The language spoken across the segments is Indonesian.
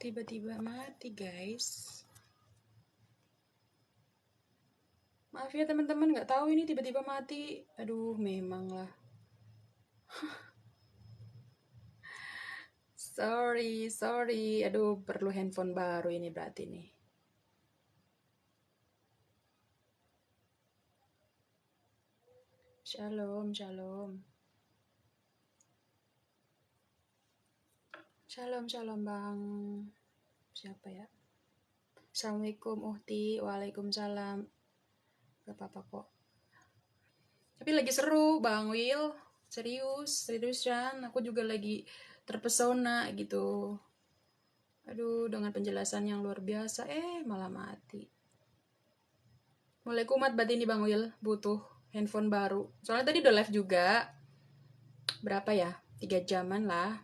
Tiba-tiba mati, guys. Maaf ya teman-teman, nggak tahu ini tiba-tiba mati. Aduh, memang lah. Sorry. Aduh, perlu handphone baru ini berarti nih. Shalom. Shalom Bang. Siapa ya? Assalamualaikum Uhti. Waalaikumsalam. Gak apa-apa kok. Tapi lagi seru Bang Will. Seriusan. Aku juga lagi terpesona gitu. Aduh, dengan penjelasan yang luar biasa. Malah mati. Mulai kumat berarti ini Bang Will. Butuh handphone baru. Soalnya tadi udah live juga. Berapa ya? 3 jaman lah.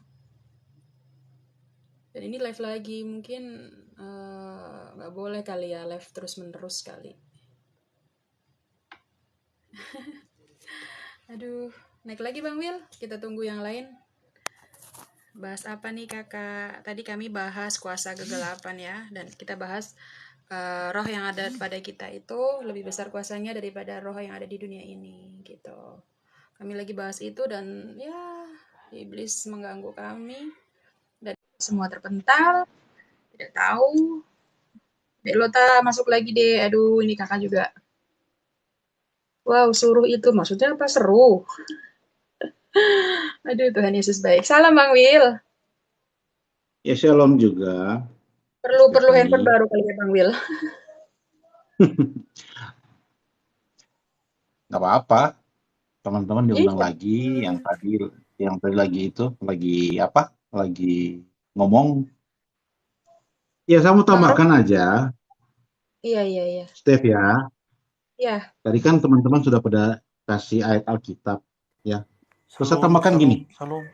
Dan ini live lagi. Mungkin gak boleh kali ya live terus-menerus kali. Aduh, naik lagi Bang Will. Kita tunggu yang lain. Bahas apa nih kakak? Tadi kami bahas kuasa kegelapan ya. Dan kita bahas roh yang ada pada kita itu lebih besar kuasanya daripada roh yang ada di dunia ini gitu. Kami lagi bahas itu dan ya iblis mengganggu kami. Dan semua terpental. Tidak tahu. Dek Lota masuk lagi deh. Aduh, ini kakak juga. Wow, suruh itu. Maksudnya apa? Seru. Aduh, Tuhan Yesus baik. Salam Bang Will. Ya, shalom juga. Perlu handphone baru kali ya Bang Will. Nggak apa-apa. Teman-teman diundang lagi. Yang tadi lagi itu. Lagi ngomong. Ya, saya mau tambahkan aja. Iya. Steph ya. Iya. Tadi kan teman-teman sudah pada kasih ayat Alkitab. Ya. Terus saya tambahkan gini. Shalom.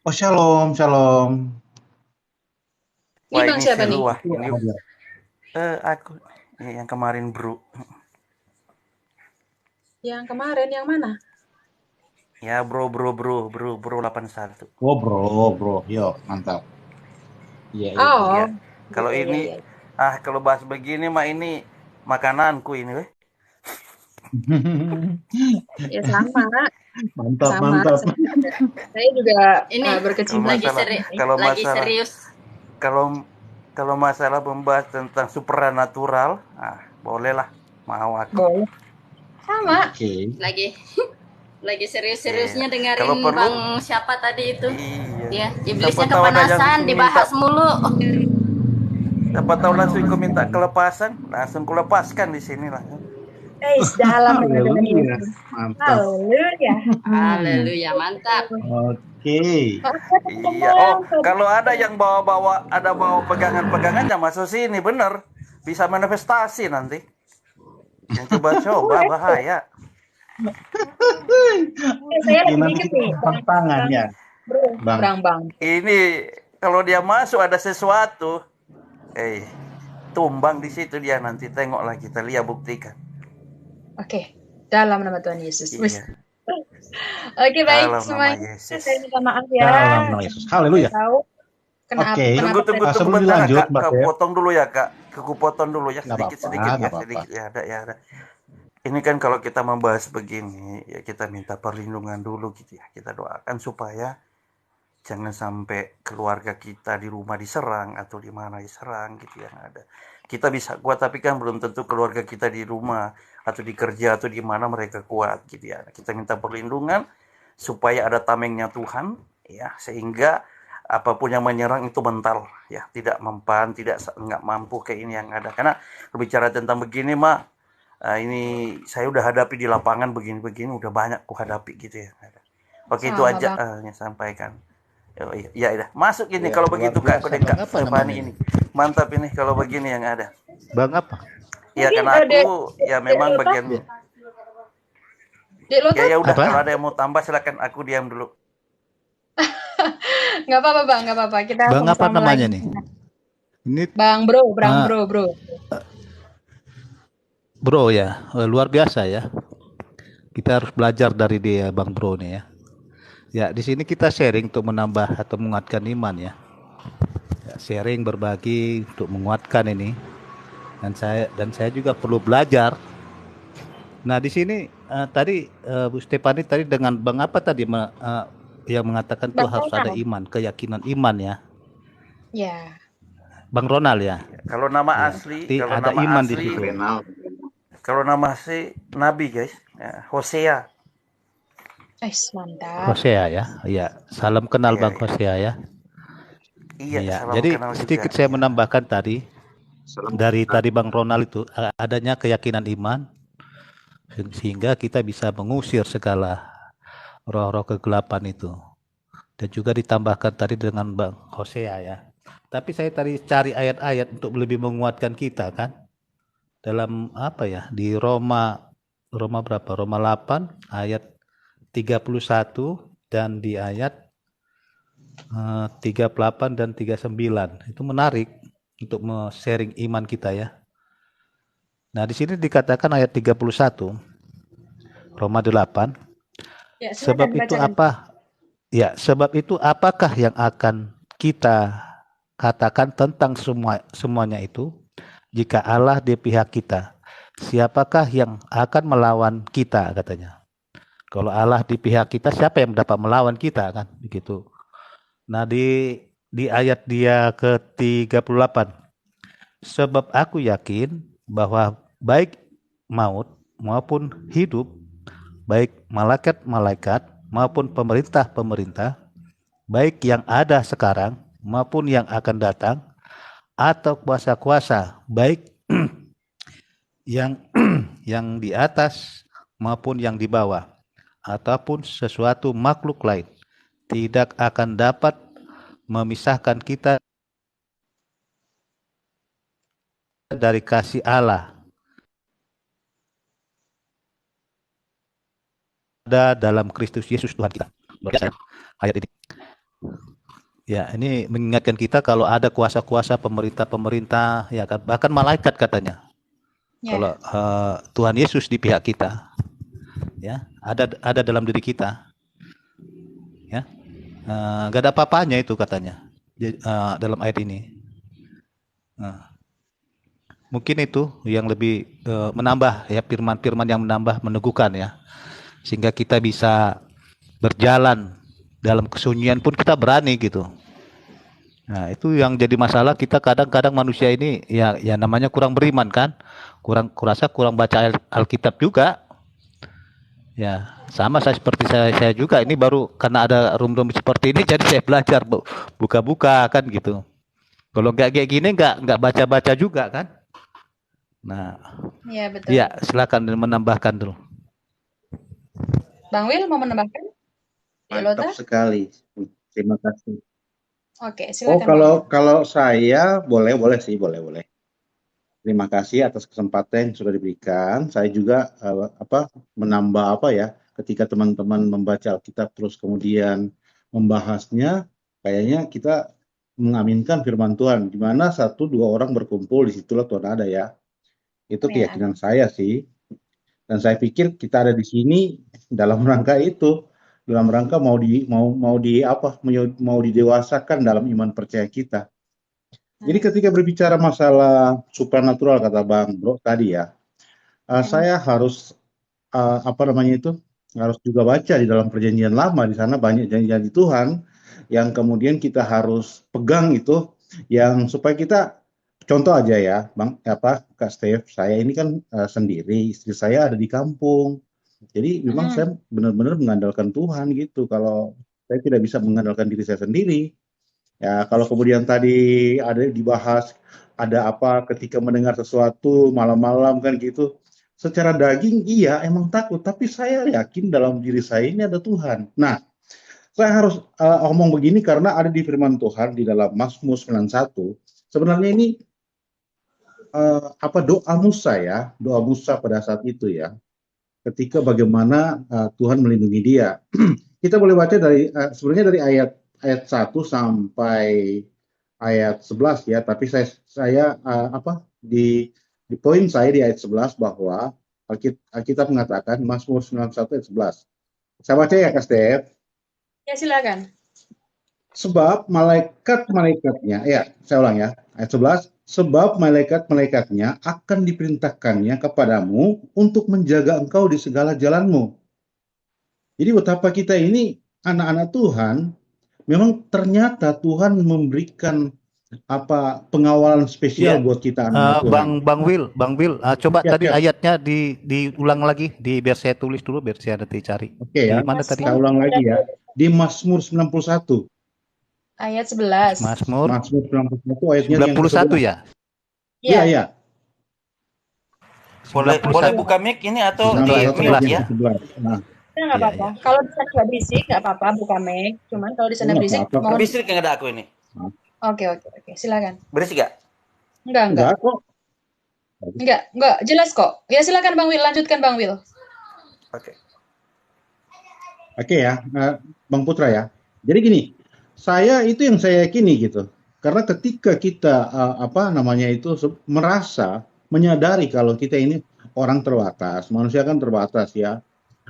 Oh, shalom. Ini Bang siapa nih? Aku yang kemarin bro. Yang kemarin yang mana? Ya bro 81. Oh bro, yuk mantap. Iya. Kalau ini kalau bahas begini mah ini makananku ini weh. Ya sama. Mantap. Saya juga ini berkecimpung lagi serius. Kalau masalah membahas tentang supranatural, bolehlah, mau aku. Boleh. Sama. Okay. Lagi serius-seriusnya dengerin Bang siapa tadi itu. Iya. Ya, iblisnya kepanasan dibahas mulu. Siapa tahu langsung aku minta kelepasan, langsung kulepaskan di sini lah. Dalam Haleluya, mantap. Oke. Iya. Oh, kalau ada yang bawa pegangan-pegangan yang masuk sini, bener. Bisa manifestasi nanti. Yang coba bahaya. Saya lagi dikit nih. Tangannya. Bang. Ini kalau dia masuk ada sesuatu. Tumbang di situ dia nanti. Tengoklah kita lihat buktikan. Oke. Dalam nama Tuhan Yesus. Iya. Oke, baik semuanya. Saya minta maaf ya. Dalam nama Yesus. Haleluya. Oke. Tunggu sebelum bentar, dilanjut, Kak. Potong dulu ya, Kak. Potong dulu ya, sedikit ya. Ada. Ini kan kalau kita membahas begini, ya kita minta perlindungan dulu gitu ya. Kita doakan supaya jangan sampai keluarga kita di rumah diserang atau di mana diserang gitu yang ada. Kita bisa kuat tapi kan belum tentu keluarga kita di rumah atau di kerja atau di mana mereka kuat gitu ya. Kita minta perlindungan supaya ada tamengnya Tuhan ya, sehingga apapun yang menyerang itu mental ya, tidak mempan, enggak mampu kayak ini yang ada. Karena berbicara tentang begini mah ini saya udah hadapi di lapangan begini-begini udah banyak ku hadapi gitu ya. Oke, itu aja sampaikan. Ya udah. Masuk ini kalau begitu Kak Kodeka. Ini. Mantap ini kalau begini yang ada. Bang apa? Ya karena aku ya memang bagian. Ya udah kalau ada yang mau tambah silakan, aku diam dulu. Enggak apa-apa Bang, enggak apa-apa. Kita Bang apa namanya nih? Ini Bang Bro. Bro ya, luar biasa ya. Kita harus belajar dari dia Bang Bro nih ya. Ya, di sini kita sharing untuk menambah atau menguatkan iman ya. sharing, berbagi untuk menguatkan ini. Dan saya juga perlu belajar. Nah, di sini tadi Bu Stefani tadi dengan Bang apa tadi yang mengatakan tuh Bang harus ada Ronald. iman, keyakinan iman ya. Ya. Bang Ronald ya. Kalau nama Ya, asli, berarti ada iman di situ. kalau nama asli Nabi guys, ya, Hosea. Mantap. Hosea ya. Iya, salam kenal Iya, Bang iya. Hosea ya. Iya, Iya, salam jadi kenal sedikit juga. saya Iya. menambahkan tadi dari tadi Bang Ronald itu adanya keyakinan iman sehingga kita bisa mengusir segala roh-roh kegelapan itu. Dan juga ditambahkan tadi dengan Bang Hosea ya. Tapi saya tadi cari ayat-ayat untuk lebih menguatkan kita kan. Dalam apa ya? Di Roma berapa? Roma 8 ayat 31 dan di ayat 38 dan 39. Itu menarik untuk sharing iman kita ya. Nah, di sini dikatakan ayat 31 Roma 8. Ya, Sebab silakan itu bacakan. apa? Ya, sebab itu apakah yang akan kita katakan tentang semuanya itu? Jika Allah di pihak kita, siapakah yang akan melawan kita, katanya. Kalau Allah di pihak kita, siapa yang dapat melawan kita, kan? Begitu. Nah, di ayat dia ke-38. Sebab aku yakin bahwa baik maut maupun hidup, baik malaikat-malaikat maupun pemerintah-pemerintah, baik yang ada sekarang maupun yang akan datang, atau kuasa-kuasa, baik yang yang di atas maupun yang di bawah, ataupun sesuatu makhluk lain, tidak akan dapat memisahkan kita dari kasih Allah ada dalam Kristus Yesus Tuhan kita. Ayat ini. Ya, ini mengingatkan kita kalau ada kuasa-kuasa pemerintah-pemerintah, ya kan, bahkan malaikat katanya. Ya. Kalau Tuhan Yesus di pihak kita, ya, ada dalam diri kita, ya, nggak ada apa-apanya itu katanya dalam ayat ini. Mungkin itu yang lebih menambah ya, firman-firman yang menambah meneguhkan ya, sehingga kita bisa berjalan dalam kesunyian pun kita berani gitu. Nah, itu yang jadi masalah kita kadang-kadang manusia ini ya namanya kurang beriman kan, kurasa kurang baca Alkitab juga. Ya, sama saya seperti saya juga ini baru karena ada room-room seperti ini jadi saya belajar buka-buka kan gitu. Kalau nggak kayak gini nggak baca-baca juga kan. Nah, iya betul. Ya, silakan menambahkan dulu. Bang Will mau menambahkan? Mantap sekali. Terima kasih. Oke, silakan. Kalau saya boleh sih, boleh. Terima kasih atas kesempatan yang sudah diberikan. Saya juga menambah ketika teman-teman membaca Alkitab terus kemudian membahasnya, kayaknya kita mengaminkan firman Tuhan. Di mana 1-2 orang berkumpul, disitulah Tuhan ada ya. Itu keyakinan saya sih. Dan saya pikir kita ada di sini dalam rangka itu, dalam rangka mau didewasakan dalam iman percaya kita. Jadi ketika berbicara masalah supernatural kata Bang Bro tadi ya, saya harus harus juga baca di dalam perjanjian lama, di sana banyak janji-janji Tuhan yang kemudian kita harus pegang itu, yang supaya kita contoh aja ya, Bang Kak Steve, saya ini kan sendiri, istri saya ada di kampung. Jadi memang saya benar-benar mengandalkan Tuhan gitu. Kalau saya tidak bisa mengandalkan diri saya sendiri. Ya, kalau kemudian tadi ada dibahas ada apa ketika mendengar sesuatu malam-malam kan gitu. Secara daging iya emang takut, tapi saya yakin dalam diri saya ini ada Tuhan. Nah, saya harus ngomong begini karena ada di firman Tuhan di dalam Mazmur 91. Sebenarnya ini doa Musa ya, doa Musa pada saat itu ya, ketika bagaimana Tuhan melindungi dia. Kita boleh baca dari sebenarnya dari ayat 1 sampai ayat 11 ya, tapi saya di poin saya di ayat 11 bahwa Alkitab mengatakan Mazmur 91 ayat 11. Saya baca ya Kak Steph. Ya silakan. Sebab malaikat-malaikatnya, ya, saya ulang ya, ayat 11, sebab malaikat-malaikatnya akan diperintahkannya kepadamu untuk menjaga engkau di segala jalanmu. Jadi betapa kita ini anak-anak Tuhan, memang ternyata Tuhan memberikan pengawalan spesial Iya, buat kita anak-anak Tuhan. Bang Will, coba Siap, tadi siap. ayatnya diulang lagi, biar saya tulis dulu, biar saya nanti cari. Oke ya, Di mana tadi? saya ulang lagi ya. Di Mazmur 91. Ayat 11. Mazmur Mazmur 91 ayatnya yang 91 ke-11. ya? Iya, iya. Boleh 91. buka mic ini atau Sampai di ayat mute 11 ya? yang ke-11. Nah, Ya nggak Iya, apa-apa. Kalau di sana nggak berisik, nggak apa-apa buka mic. Cuman kalau di sana Nggak berisik, apa-apa. mohon. Berisik yang ada aku ini. Oke, silakan. Berisik gak? Enggak. enggak kok. Enggak, jelas kok. Ya silakan Bang Will, lanjutkan Bang Will. Oke. Oke ya, Bang Putra ya. Jadi gini, saya itu yang saya yakini gitu. Karena ketika kita merasa, menyadari kalau kita ini orang terbatas, manusia kan terbatas ya.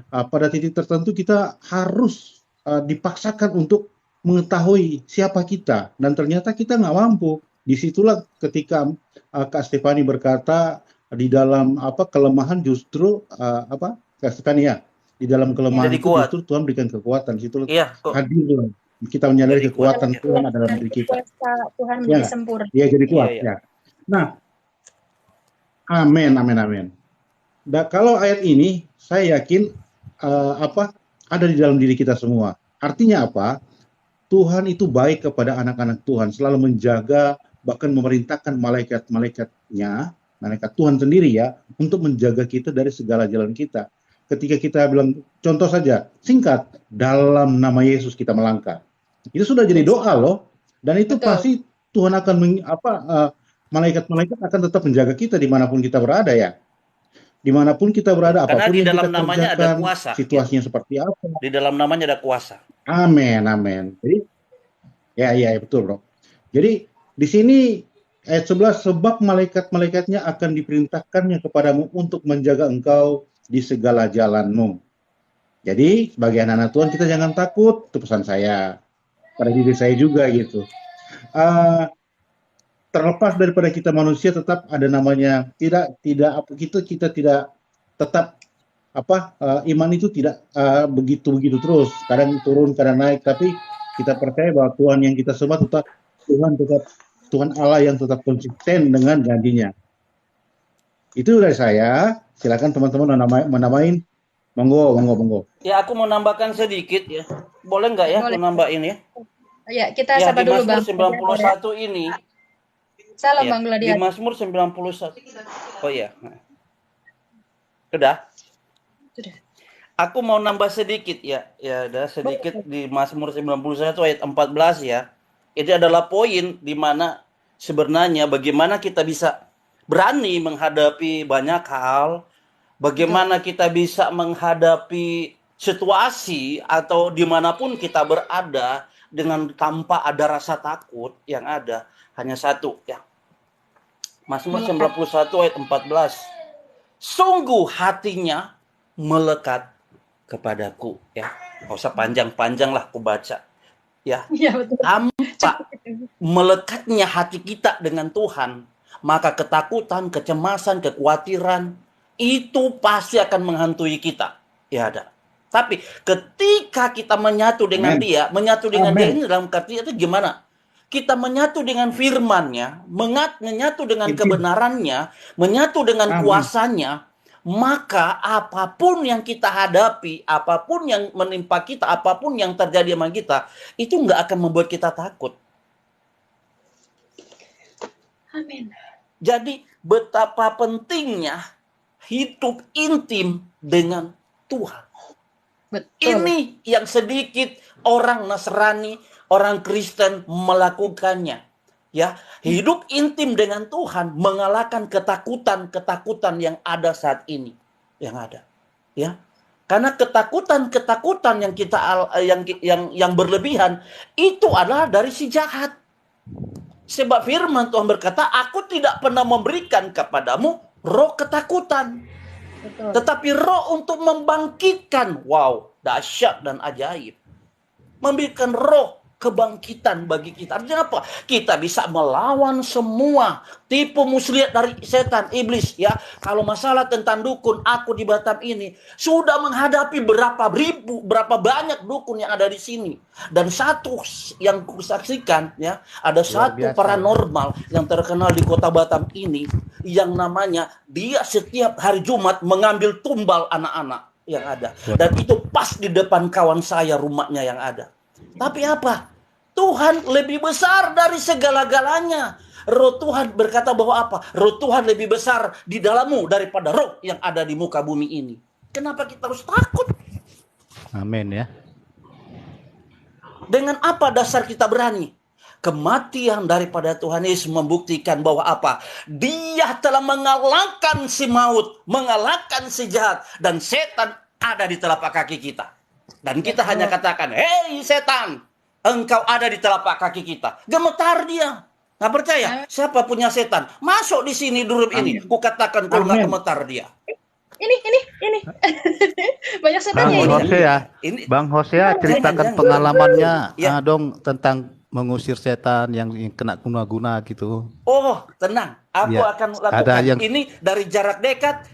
Pada titik tertentu kita harus dipaksakan untuk mengetahui siapa kita, dan ternyata kita nggak mampu. Disitulah ketika Kak Stefani berkata di dalam kelemahan justru Kak Stefani ya, di dalam kelemahan Jadi itu kuat. justru Tuhan berikan kekuatan. Situ Iya, kok. hadir kita menyadari Jadi kekuatan kuat. Tuhan ada dalam diri kita. Kuasa Tuhan Ya menjadi nggak? sempurna. Dia jadi kuat Iya. ya. Nah, amin. Dan kalau ayat ini saya yakin ada di dalam diri kita semua. Artinya apa? Tuhan itu baik kepada anak-anak Tuhan, selalu menjaga, bahkan memerintahkan malaikat-malaikatnya, malaikat Tuhan sendiri ya, untuk menjaga kita dari segala jalan kita. Ketika kita bilang, contoh saja, singkat, dalam nama Yesus kita melangkah. Itu sudah jadi doa loh, dan itu Betul. pasti Tuhan akan malaikat-malaikat akan tetap menjaga kita dimanapun kita berada ya. Dimanapun kita berada, Karena apapun di yang dalam kita namanya ada kerjakan, kuasa, situasinya seperti apa. Di dalam namanya ada kuasa. Amin. Jadi, ya betul bro. Jadi di sini ayat 11, sebab malaikat-malaikatnya akan diperintahkannya kepadamu untuk menjaga engkau di segala jalanmu. Jadi sebagai anak-anak Tuhan kita jangan takut, itu pesan saya pada diri saya juga gitu. Terlepas daripada kita manusia, tetap ada namanya kita tidak tetap iman itu tidak begitu terus, kadang turun kadang naik, tapi kita percaya bahwa Tuhan yang kita sembah tetap Tuhan Allah yang tetap konsisten dengan janjinya. Itu dari saya. Silakan teman-teman menamain. Monggo. Ya, aku mau nambahkan sedikit ya. Boleh nggak ya aku nambahin ya? Ya, kita Ya, sapa di dulu Mazmur Bang. 91 ini. Salam Ya, Bang di Gladiator. Mazmur 91. Oh iya. Sudah? Sudah. Aku mau nambah sedikit ya. Ya, ada sedikit di Mazmur 91 ayat 14 ya. Itu adalah poin di mana sebenarnya bagaimana kita bisa berani menghadapi banyak hal, bagaimana kita bisa menghadapi situasi atau dimanapun kita berada dengan tanpa ada rasa takut. Yang ada hanya satu ya. Mazmur 91 ayat 14. Sungguh hatinya melekat kepadaku ya. Nggak usah panjang-panjang lah aku baca ya. Iya betul. Tanpa melekatnya hati kita dengan Tuhan, maka ketakutan, kecemasan, kekhawatiran itu pasti akan menghantui kita. Ya ada. Tapi ketika kita menyatu dengan Dia, menyatu dengan Dia ini dalam arti itu gimana? Kita menyatu dengan firman-Nya, menyatu dengan kebenarannya, menyatu dengan kuasanya, maka apapun yang kita hadapi, apapun yang menimpa kita, apapun yang terjadi sama kita, itu nggak akan membuat kita takut. Amin. Jadi betapa pentingnya hidup intim dengan Tuhan. Betul. Ini yang sedikit orang Nasrani, orang Kristen melakukannya. Ya, hidup intim dengan Tuhan mengalahkan ketakutan yang ada saat ini, yang ada. Ya. Karena ketakutan yang kita yang berlebihan itu adalah dari si jahat. Sebab firman Tuhan berkata, aku tidak pernah memberikan kepadamu roh ketakutan. Betul. Tetapi roh untuk membangkitkan, wow, dahsyat dan ajaib. Memberikan roh kebangkitan bagi kita. Artinya apa? Kita bisa melawan semua tipu muslihat dari setan, iblis ya. Kalau masalah tentang dukun, aku di Batam ini sudah menghadapi berapa banyak dukun yang ada di sini. Dan satu yang kusaksikan ya, ada satu paranormal yang terkenal di kota Batam ini yang namanya dia setiap hari Jumat mengambil tumbal anak-anak yang ada. Dan itu pas di depan kawan saya rumahnya yang ada. Tapi apa? Tuhan lebih besar dari segala-galanya. Roh Tuhan berkata bahwa apa? Roh Tuhan lebih besar di dalammu daripada roh yang ada di muka bumi ini. Kenapa kita harus takut? Amin ya. Dengan apa dasar kita berani? Kematian daripada Tuhan Yesus membuktikan bahwa apa? Dia telah mengalahkan si maut, mengalahkan si jahat, dan setan ada di telapak kaki kita. Dan kita hanya katakan, hei setan, engkau ada di telapak kaki kita. Gemetar dia. Nggak percaya? Siapa punya setan? Masuk di sini dulu ini. Ku katakan kalau nggak gemetar dia. Ini. Banyak setannya Bang ini. Hosea, Bang Hosea ceritakan pengalamannya dong tentang mengusir setan yang kena guna-guna gitu. Oh, tenang. Aku akan lakukan ini dari jarak dekat,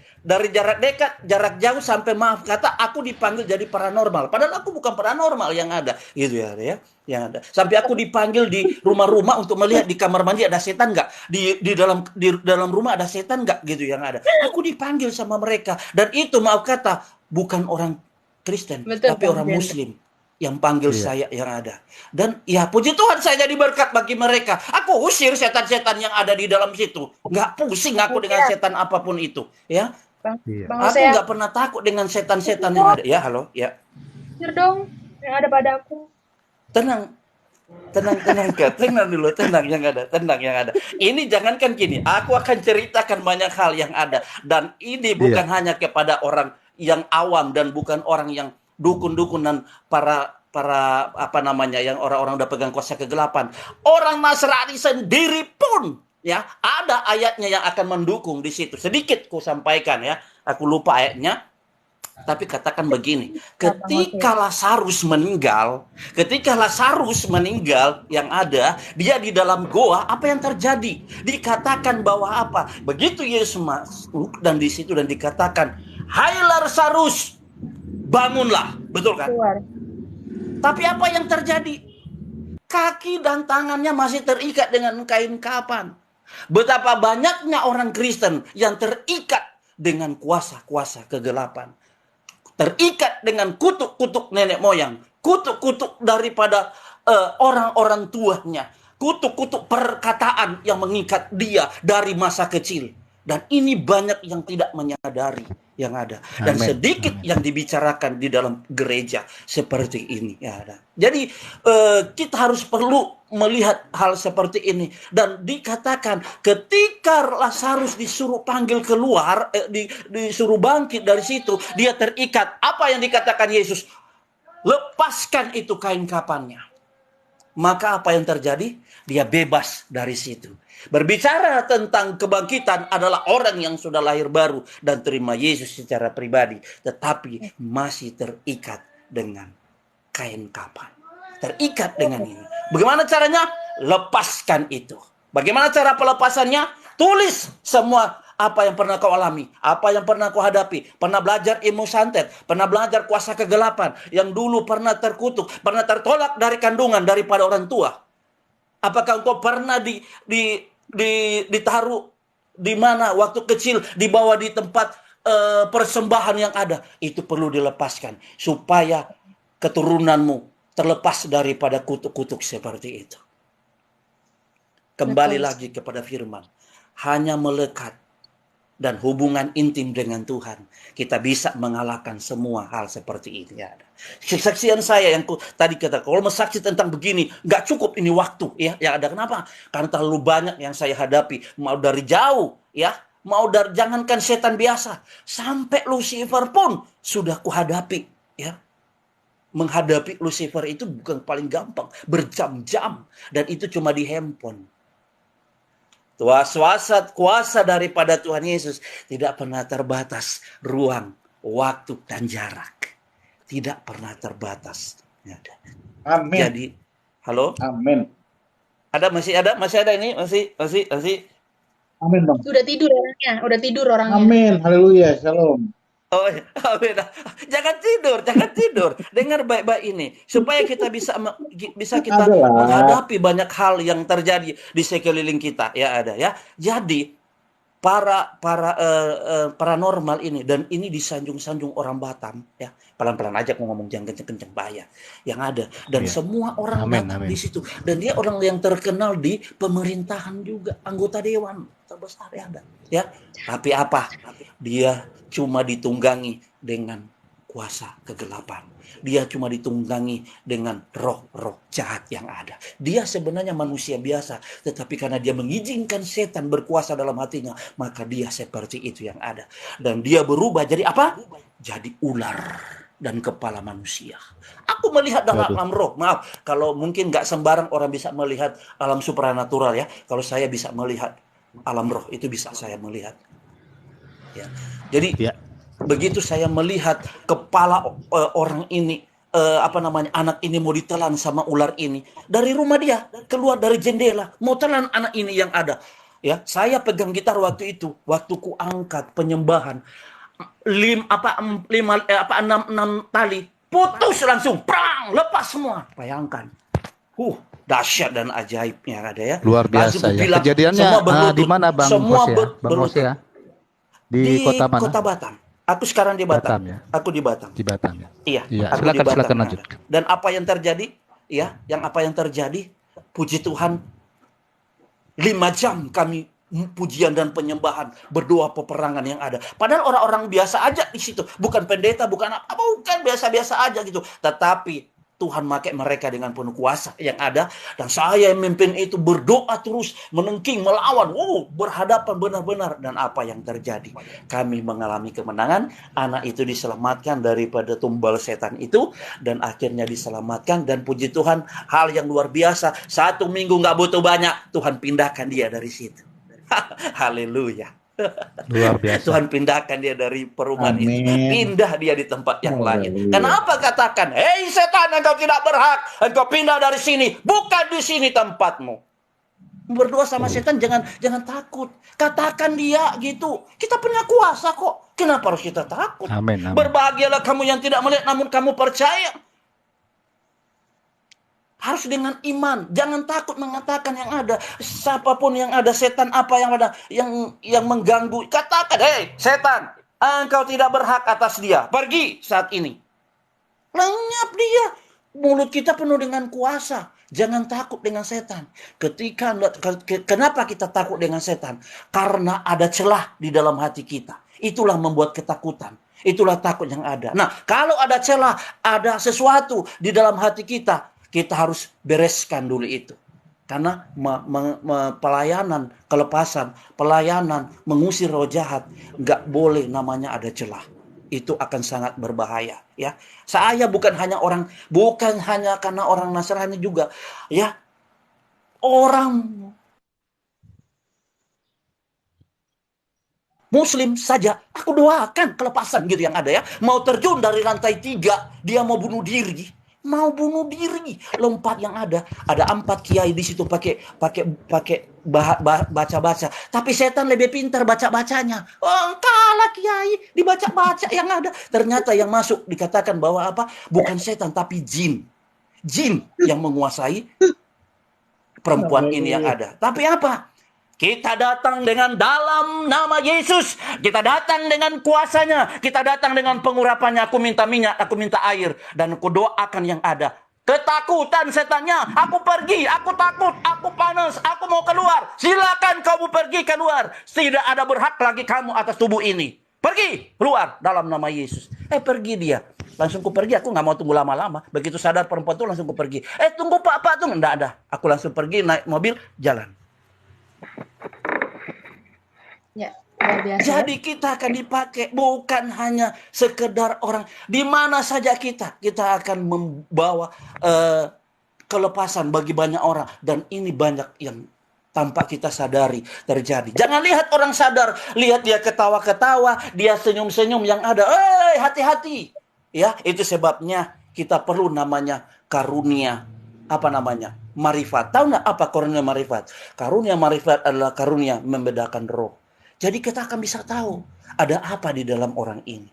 jarak jauh sampai maaf kata aku dipanggil jadi paranormal. Padahal aku bukan paranormal yang ada, gitu ya, yang ada. Sampai aku dipanggil di rumah-rumah untuk melihat di kamar mandi ada setan nggak, di dalam rumah ada setan nggak, gitu yang ada. Aku dipanggil sama mereka dan itu maaf kata bukan orang Kristen, tapi orang Muslim yang panggil saya yang ada. Dan ya puji Tuhan saya jadi berkat bagi mereka. Aku usir setan-setan yang ada di dalam situ. Nggak pusing aku dengan setan apapun itu, ya. Aku nggak pernah takut dengan setan-setan yang ada. Ya, halo, ya. Usir dong yang ada pada aku. Tenang dulu, tenang yang ada. Ini jangankan gini, aku akan ceritakan banyak hal yang ada. Dan ini bukan hanya kepada orang yang awam dan bukan orang yang dukun-dukun dan para apa namanya yang orang-orang udah pegang kuasa kegelapan. Orang Nasrani sendiri pun ya ada ayatnya yang akan mendukung di situ. Sedikit ku sampaikan ya. Aku lupa ayatnya. Tapi katakan begini, ketika Lazarus meninggal yang ada, dia di dalam goa, apa yang terjadi? Dikatakan bahwa apa? Begitu Yesus masuk dan di situ dan dikatakan, "Hai Lazarus, bangunlah." Betul kan? Tapi apa yang terjadi? Kaki dan tangannya masih terikat dengan kain kapan. Betapa banyaknya orang Kristen yang terikat dengan kuasa-kuasa kegelapan. Terikat dengan kutuk-kutuk nenek moyang. Kutuk-kutuk daripada orang-orang tuanya. Kutuk-kutuk perkataan yang mengikat dia dari masa kecil. Dan ini banyak yang tidak menyadari yang ada. Dan sedikit yang dibicarakan di dalam gereja seperti ini. Jadi kita harus perlu melihat hal seperti ini. Dan dikatakan ketika Lazarus disuruh panggil keluar, disuruh bangkit dari situ, dia terikat. Apa yang dikatakan Yesus? Lepaskan itu kain kapannya. Maka apa yang terjadi? Dia bebas dari situ. Berbicara tentang kebangkitan adalah orang yang sudah lahir baru dan terima Yesus secara pribadi, tetapi masih terikat dengan kain kapan. Terikat dengan ini. Bagaimana caranya? Lepaskan itu. Bagaimana cara pelepasannya? Tulis semua apa yang pernah kau alami, apa yang pernah kau hadapi. Pernah belajar ilmu santet, pernah belajar kuasa kegelapan, yang dulu pernah terkutuk, pernah tertolak dari kandungan daripada orang tua. Apakah engkau pernah ditaruh di mana waktu kecil, dibawa di tempat persembahan yang ada? Itu perlu dilepaskan supaya keturunanmu terlepas daripada kutuk-kutuk seperti itu. Kembali lagi kepada firman. Hanya melekat dan hubungan intim dengan Tuhan, kita bisa mengalahkan semua hal seperti ini. Kesaksian saya yang tadi kata, kalau mensaksi tentang begini, nggak cukup ini waktu. Ya ada kenapa? Karena terlalu banyak yang saya hadapi, mau dari jauh, ya, mau dari jangankan setan biasa, sampai Lucifer pun sudah kuhadapi, ya. Menghadapi Lucifer itu bukan paling gampang, berjam-jam, dan itu cuma di handphone. Kuasa daripada Tuhan Yesus tidak pernah terbatas ruang, waktu, dan jarak. Tidak pernah terbatas. Amin. Jadi Halo? Amin. Masih ada ini? Masih. Amin, Bang. Udah tidur orangnya. Amin. Haleluya. Shalom. Oh, beda. Jangan tidur. Dengar baik-baik ini supaya kita bisa kita Adalah. menghadapi banyak hal yang terjadi di sekeliling kita, ya ada ya. Jadi para paranormal ini, dan ini disanjung-sanjung orang Batam ya. Pelan-pelan aja aku ngomong, jangan kenceng-kenceng, bahaya. Yang ada dan semua orang datang di situ, dan dia orang yang terkenal di pemerintahan juga, anggota dewan terbesar ya ada ya. Tapi apa? Dia cuma ditunggangi dengan kuasa kegelapan. Dia cuma ditunggangi dengan roh-roh jahat yang ada. Dia sebenarnya manusia biasa, tetapi karena dia mengizinkan setan berkuasa dalam hatinya, maka dia seperti itu yang ada. Dan dia berubah jadi apa? Jadi ular dan kepala manusia. Aku melihat dalam alam roh. Maaf, kalau mungkin nggak sembarang orang bisa melihat alam supranatural ya. Kalau saya bisa melihat alam roh, itu bisa saya melihat. Ya. Jadi begitu saya melihat kepala orang ini, anak ini mau ditelan sama ular ini, dari rumah dia keluar dari jendela mau telan anak ini yang ada. Ya, saya pegang gitar waktu itu, waktu ku angkat penyembahan, 6 tali putus langsung, prang, lepas semua. Bayangkan. Dahsyat dan ajaibnya ada ya. Luar biasa ya. Kejadiannya di mana Bang Mose ya? Di kota mana? Kota Batam. Aku sekarang di Batam. Ya? Aku di Batam. Di Batam ya. Iya. Silakan lanjut. Dan apa yang terjadi? Ya, apa yang terjadi? Puji Tuhan, 5 jam kami pujian dan penyembahan, berdoa peperangan yang ada. Padahal orang-orang biasa aja di situ, bukan pendeta, bukan biasa-biasa aja gitu. Tetapi Tuhan pakai mereka dengan penuh kuasa yang ada, dan saya yang memimpin itu berdoa terus, menengking, melawan, berhadapan benar-benar. Dan apa yang terjadi? Kami mengalami kemenangan, anak itu diselamatkan daripada tumbal setan itu, dan akhirnya diselamatkan. Dan puji Tuhan, hal yang luar biasa, 1 minggu nggak butuh banyak, Tuhan pindahkan dia dari situ. Haleluya. Luar biasa. Tuhan pindahkan dia dari perumahan itu, pindah dia di tempat yang lain. Kenapa katakan, hei setan, engkau tidak berhak, engkau pindah dari sini, bukan di sini tempatmu. Berdoa sama setan, jangan takut, katakan dia gitu. Kita punya kuasa kok, kenapa harus kita takut? Amin. Berbahagialah kamu yang tidak melihat namun kamu percaya. Harus dengan iman, jangan takut mengatakan yang ada. Siapapun yang ada, setan apa yang ada, yang mengganggu, katakan, hei setan, engkau tidak berhak atas dia, pergi saat ini. Lenyap dia. Mulut kita penuh dengan kuasa. Jangan takut dengan setan. Kenapa kita takut dengan setan? Karena ada celah di dalam hati kita. Itulah membuat ketakutan. Itulah takut yang ada. Nah, kalau ada celah, ada sesuatu di dalam hati kita, kita harus bereskan dulu itu. Karena pelayanan, kelepasan, pelayanan, mengusir roh jahat, nggak boleh namanya ada celah. Itu akan sangat berbahaya. Ya, saya bukan hanya karena orang Nasrani juga, ya, orang Muslim saja, aku doakan kelepasan gitu yang ada ya. Mau terjun dari lantai 3, dia mau bunuh diri. Lompat yang ada 4 kiai di situ pakai baca-baca, tapi setan lebih pintar baca-bacanya. Kalah kiai dibaca-baca yang ada. Ternyata yang masuk dikatakan bahwa bukan setan tapi jin yang menguasai perempuan ini yang ada. Tapi apa? Kita datang dengan dalam nama Yesus. Kita datang dengan kuasanya. Kita datang dengan pengurapannya. Aku minta minyak, aku minta air. Dan aku doakan yang ada. Ketakutan setannya. Aku pergi, aku takut, aku panas, aku mau keluar. Silakan kamu pergi keluar. Tidak ada berhak lagi kamu atas tubuh ini. Pergi, keluar dalam nama Yesus. Pergi dia. Langsung ku pergi, aku nggak mau tunggu lama-lama. Begitu sadar perempuan itu langsung ku pergi. Tunggu pak, tunggu. Nggak ada. Aku langsung pergi, naik mobil, jalan. Ya, luar biasa. Jadi kita akan dipakai bukan hanya sekedar orang. Di mana saja kita akan membawa kelepasan bagi banyak orang. Dan ini banyak yang tanpa kita sadari terjadi. Jangan lihat orang sadar, lihat dia ketawa-ketawa, dia senyum-senyum yang ada. Hati-hati. Ya, itu sebabnya kita perlu namanya karunia marifat. Tahu nggak apa karunia marifat? Karunia marifat adalah karunia membedakan roh. Jadi kita akan bisa tahu ada apa di dalam orang ini.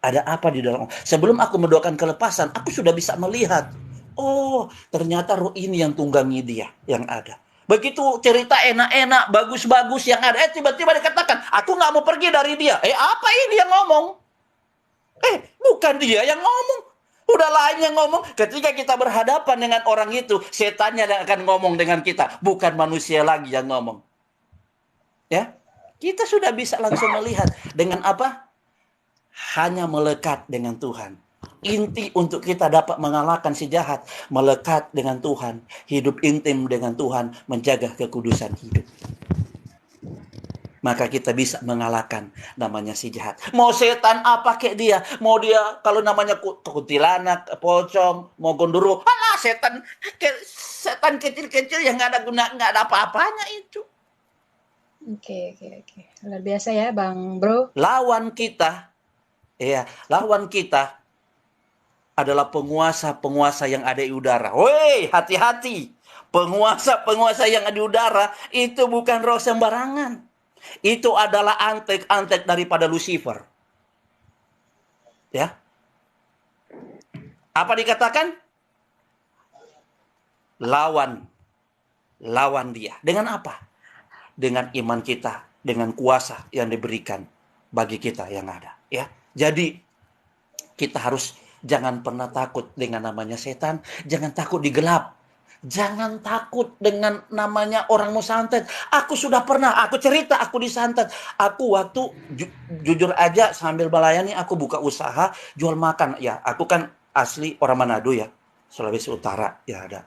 Ada apa di dalam. Sebelum aku mendoakan kelepasan, aku sudah bisa melihat. Oh, ternyata roh ini yang tunggangi dia yang ada. Begitu cerita enak-enak, bagus-bagus yang ada. Tiba-tiba dikatakan, aku nggak mau pergi dari dia. Apa ini yang ngomong? Bukan dia yang ngomong. Udah lain yang ngomong. Ketika kita berhadapan dengan orang itu, setannya yang akan ngomong dengan kita. Bukan manusia lagi yang ngomong. Ya, kita sudah bisa langsung melihat. Dengan apa? Hanya melekat dengan Tuhan. Inti untuk kita dapat mengalahkan si jahat. Melekat dengan Tuhan. Hidup intim dengan Tuhan. Menjaga kekudusan hidup. Maka kita bisa mengalahkan namanya si jahat. Mau setan apa kayak dia. Mau dia kalau namanya kuntilanak, pocong, mau gondoro. Alah setan kecil-kecil yang nggak ada apa-apanya itu. Oke. Luar biasa ya Bang Bro. Lawan kita adalah penguasa-penguasa yang ada di udara. Woi, hati-hati. Penguasa-penguasa yang ada di udara itu bukan roh sembarangan. Itu adalah antek-antek daripada Lucifer. Ya. Apa dikatakan? Lawan dia. Dengan apa? Dengan iman kita, dengan kuasa yang diberikan bagi kita yang ada, ya. Jadi kita harus jangan pernah takut dengan namanya setan, jangan takut digelap. Jangan takut dengan namanya orang mau santet. Aku sudah pernah, aku cerita aku disantet. Aku waktu jujur aja sambil melayani aku buka usaha jual makan. Ya, aku kan asli orang Manado ya, Sulawesi Utara ya ada.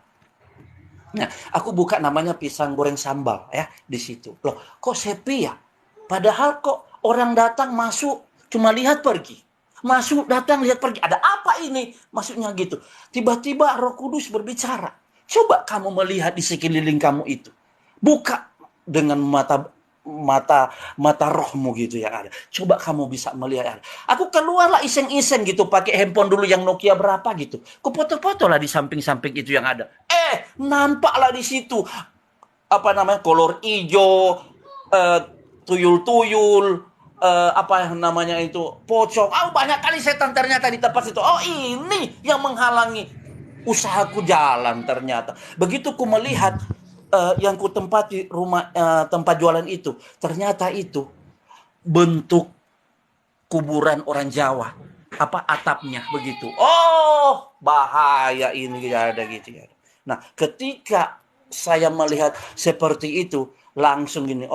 Nah, aku buka namanya pisang goreng sambal ya di situ. Loh, kok sepi ya? Padahal kok orang datang masuk cuma lihat pergi. Masuk datang lihat pergi. Ada apa ini? Maksudnya gitu. Tiba-tiba Roh Kudus berbicara. Coba kamu melihat di sekeliling kamu itu. Buka dengan mata rohmu gitu yang ada. Coba kamu bisa melihat. Aku keluarlah iseng-iseng gitu pakai handphone dulu yang Nokia berapa gitu. Ku foto-foto lah di samping-samping itu yang ada. Nampaklah di situ kolor hijau, tuyul-tuyul, pocong. Banyak kali setan ternyata di tempat situ. Ini yang menghalangi usahaku jalan ternyata. Begitu ku melihat yang ku tempati rumah tempat jualan itu, ternyata itu bentuk kuburan orang Jawa. Atapnya begitu. Bahaya ini ada gitu ya. Nah, ketika saya melihat seperti itu, langsung gini,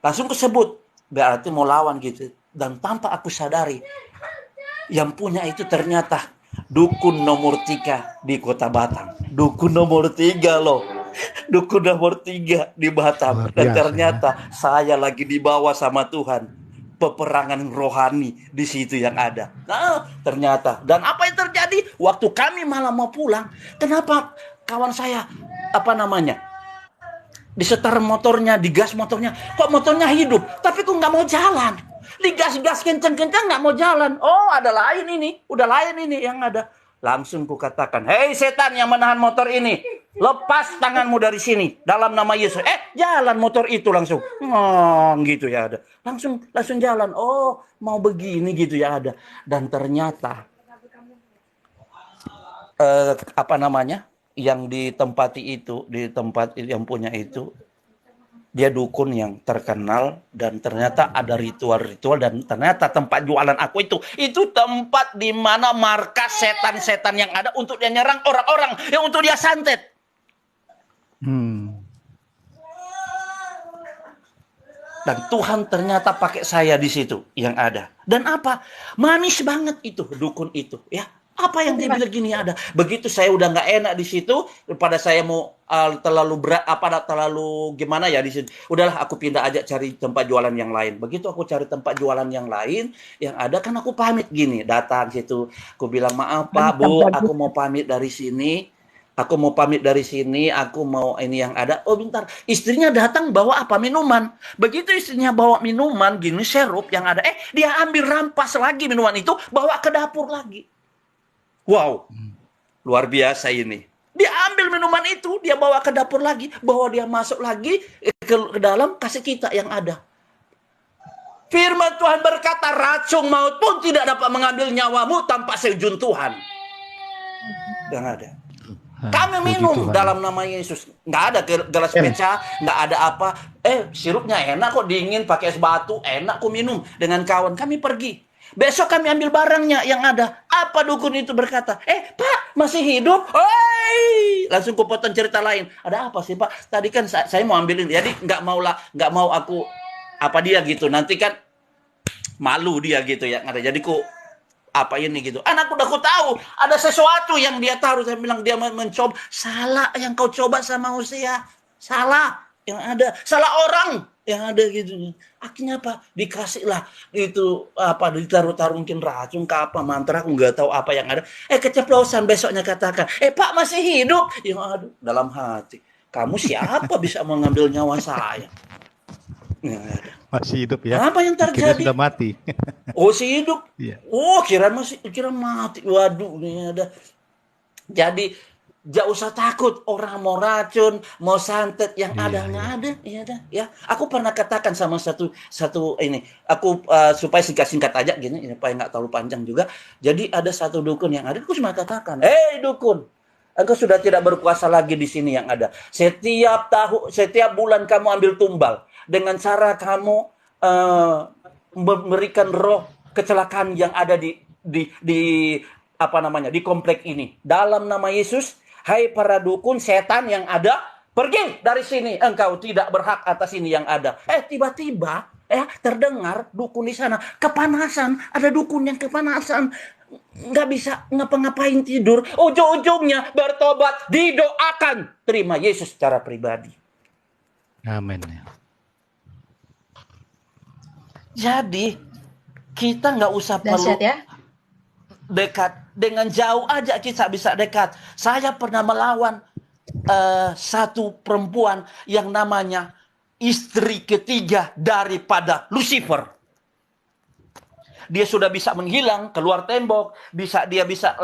langsung kesebut. Berarti mau lawan gitu. Dan tanpa aku sadari, yang punya itu ternyata dukun nomor 3 di Kota Batam. Dukun nomor 3 loh. Dukun nomor 3 di Batam. Dan ternyata saya lagi dibawa sama Tuhan. Peperangan rohani di situ yang ada. Nah, ternyata. Dan apa yang terjadi? Waktu kami malam mau pulang, kenapa kawan saya disetar motornya, digas motornya, kok motornya hidup, tapi kok nggak mau jalan. Digas-gas kenceng-kenceng nggak mau jalan. Ada lain ini, udah lain ini yang ada. Langsung ku katakan, hei setan yang menahan motor ini, lepas tanganmu dari sini dalam nama Yesus. Jalan motor itu langsung, gitu ya ada. Langsung jalan. Mau begini gitu ya ada. Dan ternyata yang ditempati itu, di tempat yang punya itu, dia dukun yang terkenal dan ternyata ada ritual-ritual dan ternyata tempat jualan aku itu tempat di mana markas setan-setan yang ada untuk dia nyerang orang-orang yang untuk dia santet. Dan Tuhan ternyata pakai saya di situ yang ada. Dan manis banget itu dukun itu ya. Apa yang dia bilang gini ada. Begitu saya udah nggak enak di situ, daripada saya mau terlalu berat, terlalu gimana ya di situ. Udahlah aku pindah aja cari tempat jualan yang lain. Begitu aku cari tempat jualan yang lain, yang ada kan aku pamit gini, datang situ. Aku bilang maaf Pak, Bu, aku mau pamit dari sini. Aku mau ini yang ada. Bentar. Istrinya datang bawa minuman. Begitu istrinya bawa minuman gini, sirup yang ada. Dia ambil rampas lagi minuman itu, bawa ke dapur lagi. Wow, luar biasa ini. Dia ambil minuman itu, dia bawa ke dapur lagi, bawa dia masuk lagi ke dalam, kasih kita yang ada. Firman Tuhan berkata, racun maut pun tidak dapat mengambil nyawamu tanpa seizin Tuhan. Yang ada. Kami minum dalam nama Yesus. Nggak ada gelas pecah, nggak ada apa. Sirupnya enak kok, dingin, pakai es batu, enak kok minum dengan kawan. Kami pergi. Besok kami ambil barangnya yang ada. Apa dukun itu berkata? Pak, masih hidup? Langsung kupotong cerita lain. Ada apa sih, Pak? Tadi kan saya mau ambilin. Jadi nggak mau aku apa dia gitu. Nanti kan malu dia gitu ya. Jadi apa ini gitu. Anakku udah tahu ada sesuatu yang dia taruh. Saya bilang dia mencoba. Salah yang kau coba sama Hosea. Salah yang ada. Salah orang yang ada gitu. Akhirnya apa? Dikasihlah itu apa, ditaruh mungkin racun ke apa, mantra, aku nggak tahu apa yang ada. Keceplosan, besoknya katakan, Pak masih hidup. Yang ada dalam hati, kamu siapa bisa mengambil nyawa saya? Masih hidup ya? Apa yang terjadi? Kira sudah mati. Masih hidup. Iya. Kira mati. Waduh, ini ada. Jadi Gak usah takut orang mau racun, mau santet, yang ada nggak ada, ya. Aku pernah katakan sama satu ini, aku supaya singkat aja gini, supaya nggak terlalu panjang juga. Jadi ada satu dukun yang ada, aku cuma katakan, dukun, engkau sudah tidak berkuasa lagi di sini yang ada. Setiap bulan kamu ambil tumbal dengan cara kamu memberikan roh kecelakaan yang ada di komplek ini. Dalam nama Yesus, hai para dukun setan yang ada, pergi dari sini. Engkau tidak berhak atas ini yang ada. Tiba-tiba terdengar dukun di sana kepanasan. Ada dukun yang kepanasan, nggak bisa ngapa-ngapain, tidur. Ujung-ujungnya bertobat, didoakan, terima Yesus secara pribadi. Amin. Jadi kita nggak usah perlu dekat, dengan jauh aja kita bisa dekat. Saya pernah melawan satu perempuan yang namanya istri ketiga daripada Lucifer. Dia sudah bisa menghilang, keluar tembok, dia bisa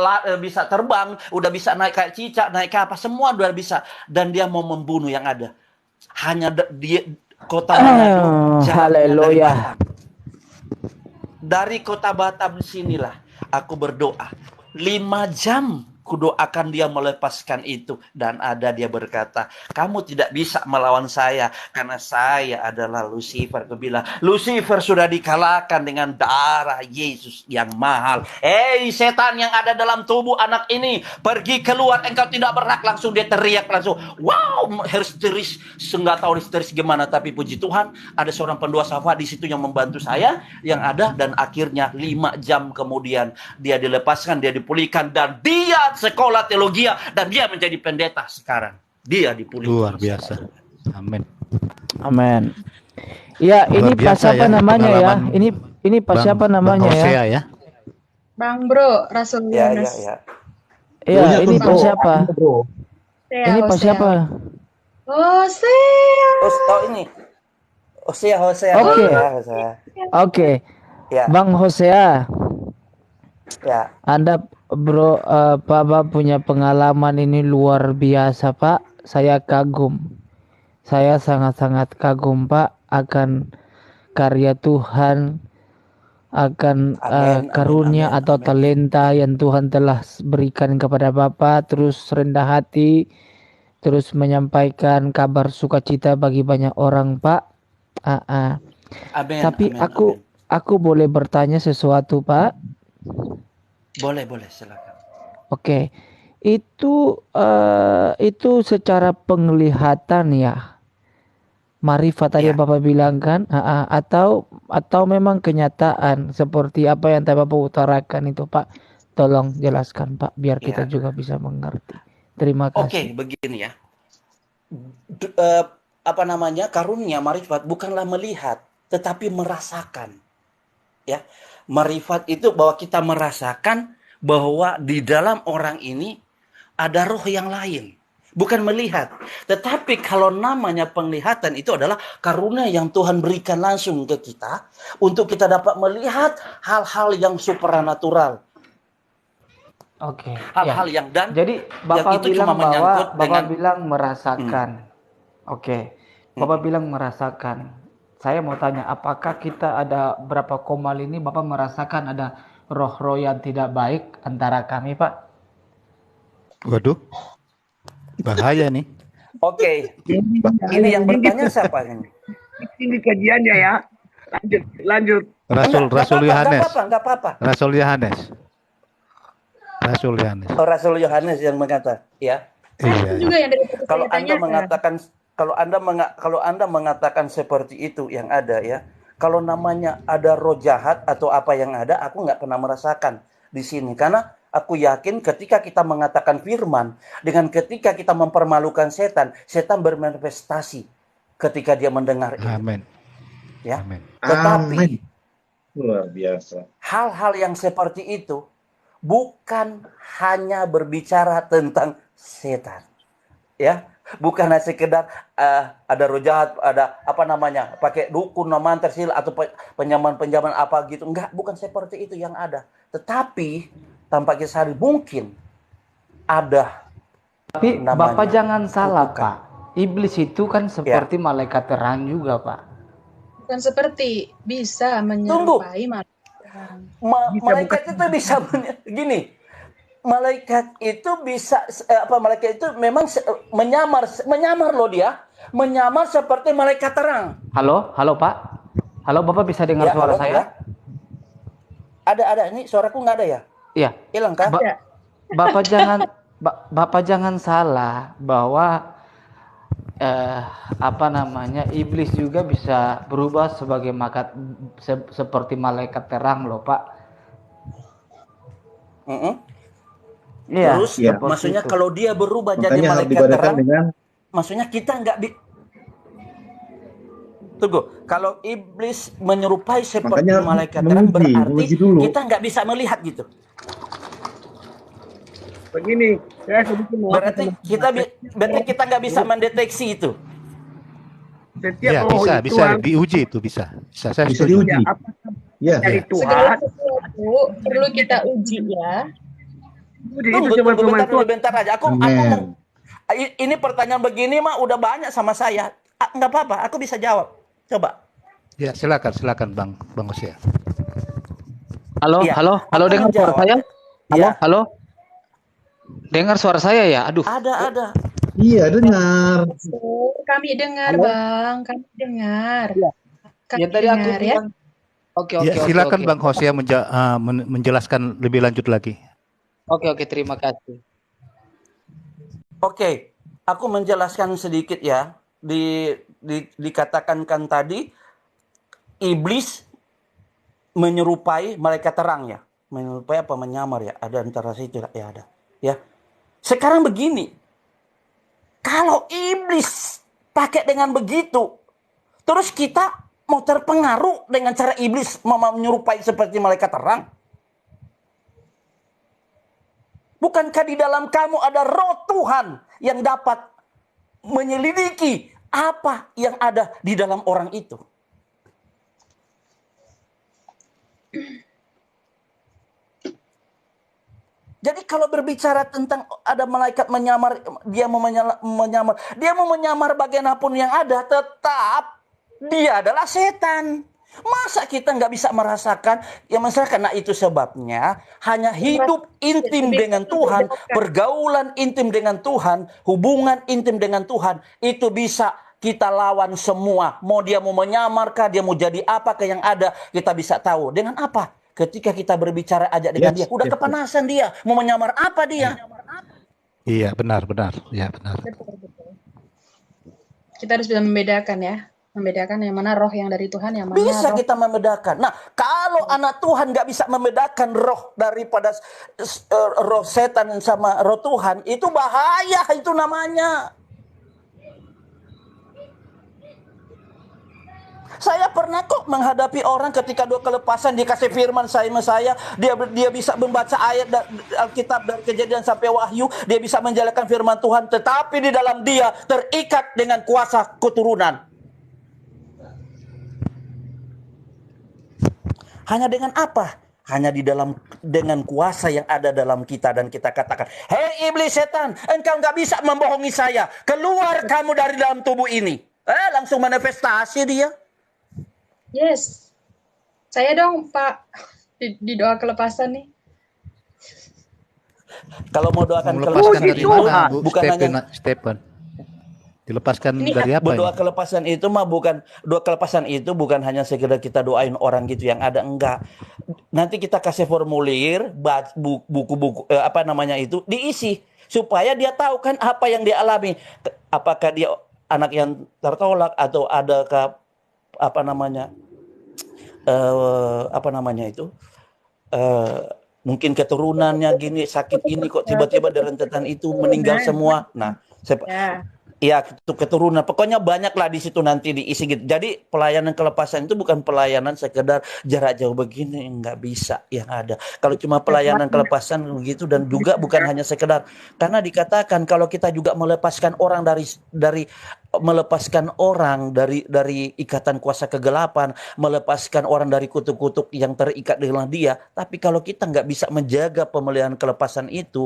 terbang, udah bisa naik kayak cicak, naik ke apa, semua udah bisa. Dan dia mau membunuh yang ada. Hanya dia kota Manado. Haleluya. Dari kota Batam sinilah aku berdoa 5 jam, kudoakan dia melepaskan itu. Dan ada dia berkata, kamu tidak bisa melawan saya karena saya adalah Lucifer. Aku bilang, Lucifer sudah dikalahkan dengan darah Yesus yang mahal. Setan yang ada dalam tubuh anak ini, pergi keluar, engkau tidak berhak. Langsung dia teriak langsung, wow, histeris, nggak tahu histeris gimana. Tapi puji Tuhan, ada seorang pendua Safa di situ yang membantu saya yang ada. Dan akhirnya 5 jam kemudian dia dilepaskan, dia dipulihkan, dan dia sekolah teologi dan dia menjadi pendeta sekarang. Dia dipulihkan. Luar biasa. Amin. Amin. Ya, ini pas siapa namanya ya? Ini pas siapa namanya ya? Bang Bro, Rasul Yunus. Ya, ini pas siapa? Ini pas siapa? Hosea. Ini. Hosea. Oke. Ya. Bang Hosea. Ya. Anda Bro, Pak punya pengalaman ini luar biasa, Pak. Saya kagum. Saya sangat-sangat kagum, Pak, akan karya Tuhan, akan karunia atau talenta yang Tuhan telah berikan kepada Bapak. Terus rendah hati, terus menyampaikan kabar sukacita bagi banyak orang, Pak. Tapi aku boleh bertanya sesuatu, Pak? Boleh, silakan. Oke. Itu secara penglihatan ya. Marifat tadi Bapak bilang kan? Atau memang kenyataan seperti apa yang tadi Bapak utarakan itu, Pak? Tolong jelaskan, Pak, biar kita juga bisa mengerti. Terima kasih. Oke, begini ya. Karunia marifat bukanlah melihat, tetapi merasakan. Ya. Marifat itu bahwa kita merasakan bahwa di dalam orang ini ada roh yang lain. Bukan melihat. Tetapi kalau namanya penglihatan itu adalah karunia yang Tuhan berikan langsung ke kita. Untuk kita dapat melihat hal-hal yang supranatural. Oke, ya. Hal-hal yang Jadi yang Bapak itu bilang cuma menyangkut bahwa Bapak dengan bilang merasakan. Oke. Bapak mm, bilang merasakan. Saya mau tanya, apakah kita ada berapa komal ini Bapak merasakan ada roh-roh yang tidak baik antara kami, Pak? Waduh, bahaya nih. Oke, Ini ini yang bertanya siapa ini? ini kajiannya ya. Lanjut. Rasul Yohanes. Enggak apa-apa. Rasul Yohanes. Rasul Yohanes. Rasul Yohanes yang mengatakan, ya. Ada Iya. juga yang dari Kalau saya Anda tanyakan. mengatakan kalau Anda mengatakan seperti itu yang ada ya, kalau namanya ada roh jahat atau apa yang ada, aku nggak pernah merasakan di sini karena aku yakin ketika kita mengatakan firman dengan ketika kita mempermalukan setan, setan bermanifestasi ketika dia mendengar itu. Amin. Ya. Amin. Tetapi Amin. Luar biasa. hal-hal yang seperti itu bukan hanya berbicara tentang setan. Ya, bukan hanya sekedar ada roh jahat, ada apa namanya, pakai dukun, mantra, sil atau penjaman-penjaman apa gitu. Enggak, bukan seperti itu yang ada. Tetapi tanpa kita sadari mungkin ada Tapi namanya Bapak jangan salah, kutukan. Pak. Iblis itu kan seperti malaikat terang juga, Pak. Bukan seperti bisa menyerupai malaikat. Malaikat itu bisa gini. Malaikat itu bisa malaikat itu memang menyamar loh dia. Menyamar seperti malaikat terang. Halo, Pak. Halo, Bapak bisa dengar suara halo, saya? ya. Ada. Ini suaraku nggak ada ya? Iya. Hilang kan? Bapak jangan salah bahwa iblis juga bisa berubah sebagai seperti malaikat terang loh, Pak. Iya. Terus maksudnya itu. kalau dia berubah Makanya jadi harus malaikat dibedakan terang, dengan maksudnya kita nggak Tunggu, kalau iblis menyerupai seperti Makanya malaikat terang berarti menguji dulu. kita nggak bisa melihat gitu. Begini, saya sedikit mau Berarti kita nggak bisa mendeteksi itu. setiap Ya, roh bisa Tuhan diuji itu bisa. Saya bisa setuju. diuji. apakah Ya, dari ya. Segala Tuhan. sesuatu perlu kita uji ya. Itu cuma firman Tuhan. Bentar aja. Aku Amen. ini pertanyaan begini mah udah banyak sama saya. Nggak apa-apa, aku bisa jawab. Coba. Ya, silakan Bang Hosea. Halo, Iya. halo, Aku dengar suara menjawab. saya? Halo, Ya. halo. Dengar suara saya ya? Aduh. Ada. Iya, dengar. Kami dengar, Halo? Bang. Kami dengar. Iya. Kami Ya tadi aku dengar ya. bilang. Oke. Silakan Bang Hosea menjelaskan lebih lanjut lagi. Oke, terima kasih. Oke, aku menjelaskan sedikit ya. Dikatakan kan tadi iblis menyerupai malaikat terang ya. Menyerupai apa menyamar ya? Ada antara situ ya ada. Ya. Sekarang begini. Kalau iblis pakai dengan begitu, terus kita mau terpengaruh dengan cara iblis menyerupai seperti malaikat terang? Bukankah di dalam kamu ada roh Tuhan yang dapat menyelidiki apa yang ada di dalam orang itu? Jadi kalau berbicara tentang ada malaikat menyamar, dia mau menyamar bagaimanapun yang ada, tetap dia adalah setan. Masa kita nggak bisa merasakan? Ya merasakan. Nah itu sebabnya hanya hidup intim dengan Tuhan, pergaulan intim dengan Tuhan, hubungan intim dengan Tuhan, itu bisa kita lawan semua. Mau dia mau menyamarkah, dia mau jadi apakah yang ada, kita bisa tahu. Dengan apa? Ketika kita berbicara aja dengan dia, udah kepanasan dia, mau menyamar apa dia? Iya, benar. Ya, benar. Betul. Kita harus bisa membedakan ya. Membedakan yang mana roh yang dari Tuhan, yang mana Bisa roh. kita membedakan. Nah, kalau anak Tuhan nggak bisa membedakan roh daripada roh setan sama roh Tuhan, itu bahaya itu namanya. Saya pernah kok menghadapi orang ketika dia kelepasan, dikasih firman sama saya, dia bisa membaca ayat Alkitab dari Kejadian sampai Wahyu, dia bisa menjalankan firman Tuhan, tetapi di dalam dia terikat dengan kuasa keturunan. Hanya dengan apa? hanya di dalam dengan kuasa yang ada dalam kita, dan kita katakan, hei iblis setan, engkau nggak bisa membohongi saya, keluar kamu dari dalam tubuh ini. Langsung manifestasi dia. Yes. Saya dong Pak di doa kelepasan nih. Kalau mau doakan Melepaskan kelepasan dari itu mana, Bu bukan hanya Stephen? Dilepaskan dari apa berdoa ini? kelepasan itu mah bukan doa kelepasan itu bukan hanya sekedar kita doain orang gitu yang ada, enggak. Nanti kita kasih formulir, buku-buku apa namanya itu diisi supaya dia tahu kan apa yang dia alami. Apakah dia anak yang tertolak atau adakah apa namanya itu mungkin keturunannya gini, sakit ini kok tiba-tiba rentetan itu meninggal semua. Nah, ya keturunan, pokoknya banyak lah di situ nanti diisi gitu. Jadi pelayanan kelepasan itu bukan pelayanan sekedar jarak jauh begini, nggak bisa yang ada. Kalau cuma pelayanan kelepasan begitu, dan juga bukan hanya sekedar, karena dikatakan kalau kita juga melepaskan orang dari ikatan kuasa kegelapan, melepaskan orang dari kutuk-kutuk yang terikat dengan dia. Tapi kalau kita nggak bisa menjaga pemeliharaan kelepasan itu,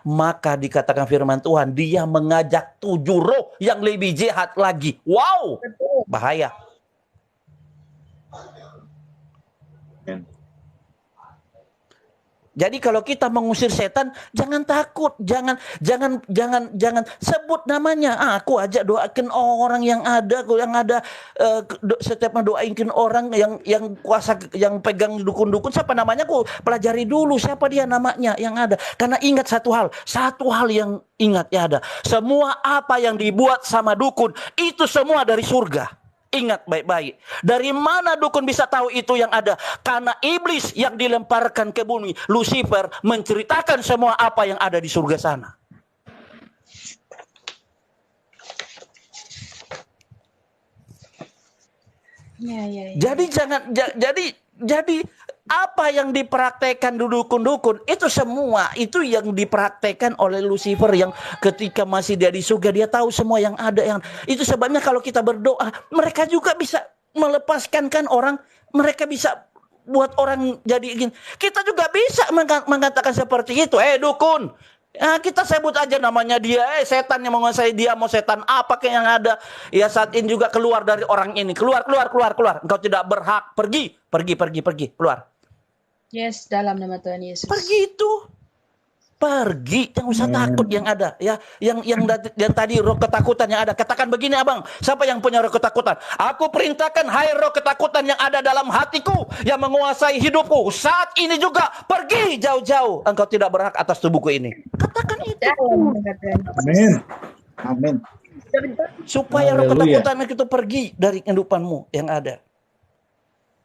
maka dikatakan firman Tuhan, dia mengajak 7 roh yang lebih jahat lagi. Wow, bahaya. Jadi kalau kita mengusir setan, jangan takut, jangan sebut namanya. Aku ajak doakan orang yang ada, setiap mendoain orang yang kuasa, yang pegang dukun-dukun, siapa namanya? Aku pelajari dulu siapa dia namanya yang ada. Karena ingat satu hal yang ingat ya ada. Semua apa yang dibuat sama dukun itu semua dari surga. Ingat baik-baik. Dari mana dukun bisa tahu itu yang ada? Karena iblis yang dilemparkan ke bumi, Lucifer, menceritakan semua apa yang ada di surga sana. Ya. Jadi apa yang dipraktekkan dukun-dukun itu semua itu yang dipraktekkan oleh Lucifer, yang ketika masih dia di surga dia tahu semua yang ada. Yang itu sebabnya kalau kita berdoa, mereka juga bisa melepaskan kan orang, mereka bisa buat orang jadi ingin. Kita juga bisa mengatakan seperti itu. Dukun, kita sebut aja namanya dia, setan yang menguasai dia, mau setan apa kayak yang ada. Ya saat ini juga keluar dari orang ini, keluar. Engkau tidak berhak, pergi, keluar. Yes, dalam nama Tuhan Yesus. Pergi, jangan usah takut yang ada, ya. Yang tadi roh ketakutan yang ada, katakan begini abang, siapa yang punya roh ketakutan? Aku perintahkan, hai roh ketakutan yang ada dalam hatiku, yang menguasai hidupku, saat ini juga pergi jauh-jauh. Engkau tidak berhak atas tubuhku ini. Katakan itu. Amin. Supaya roh ketakutan itu pergi dari kehidupanmu yang ada.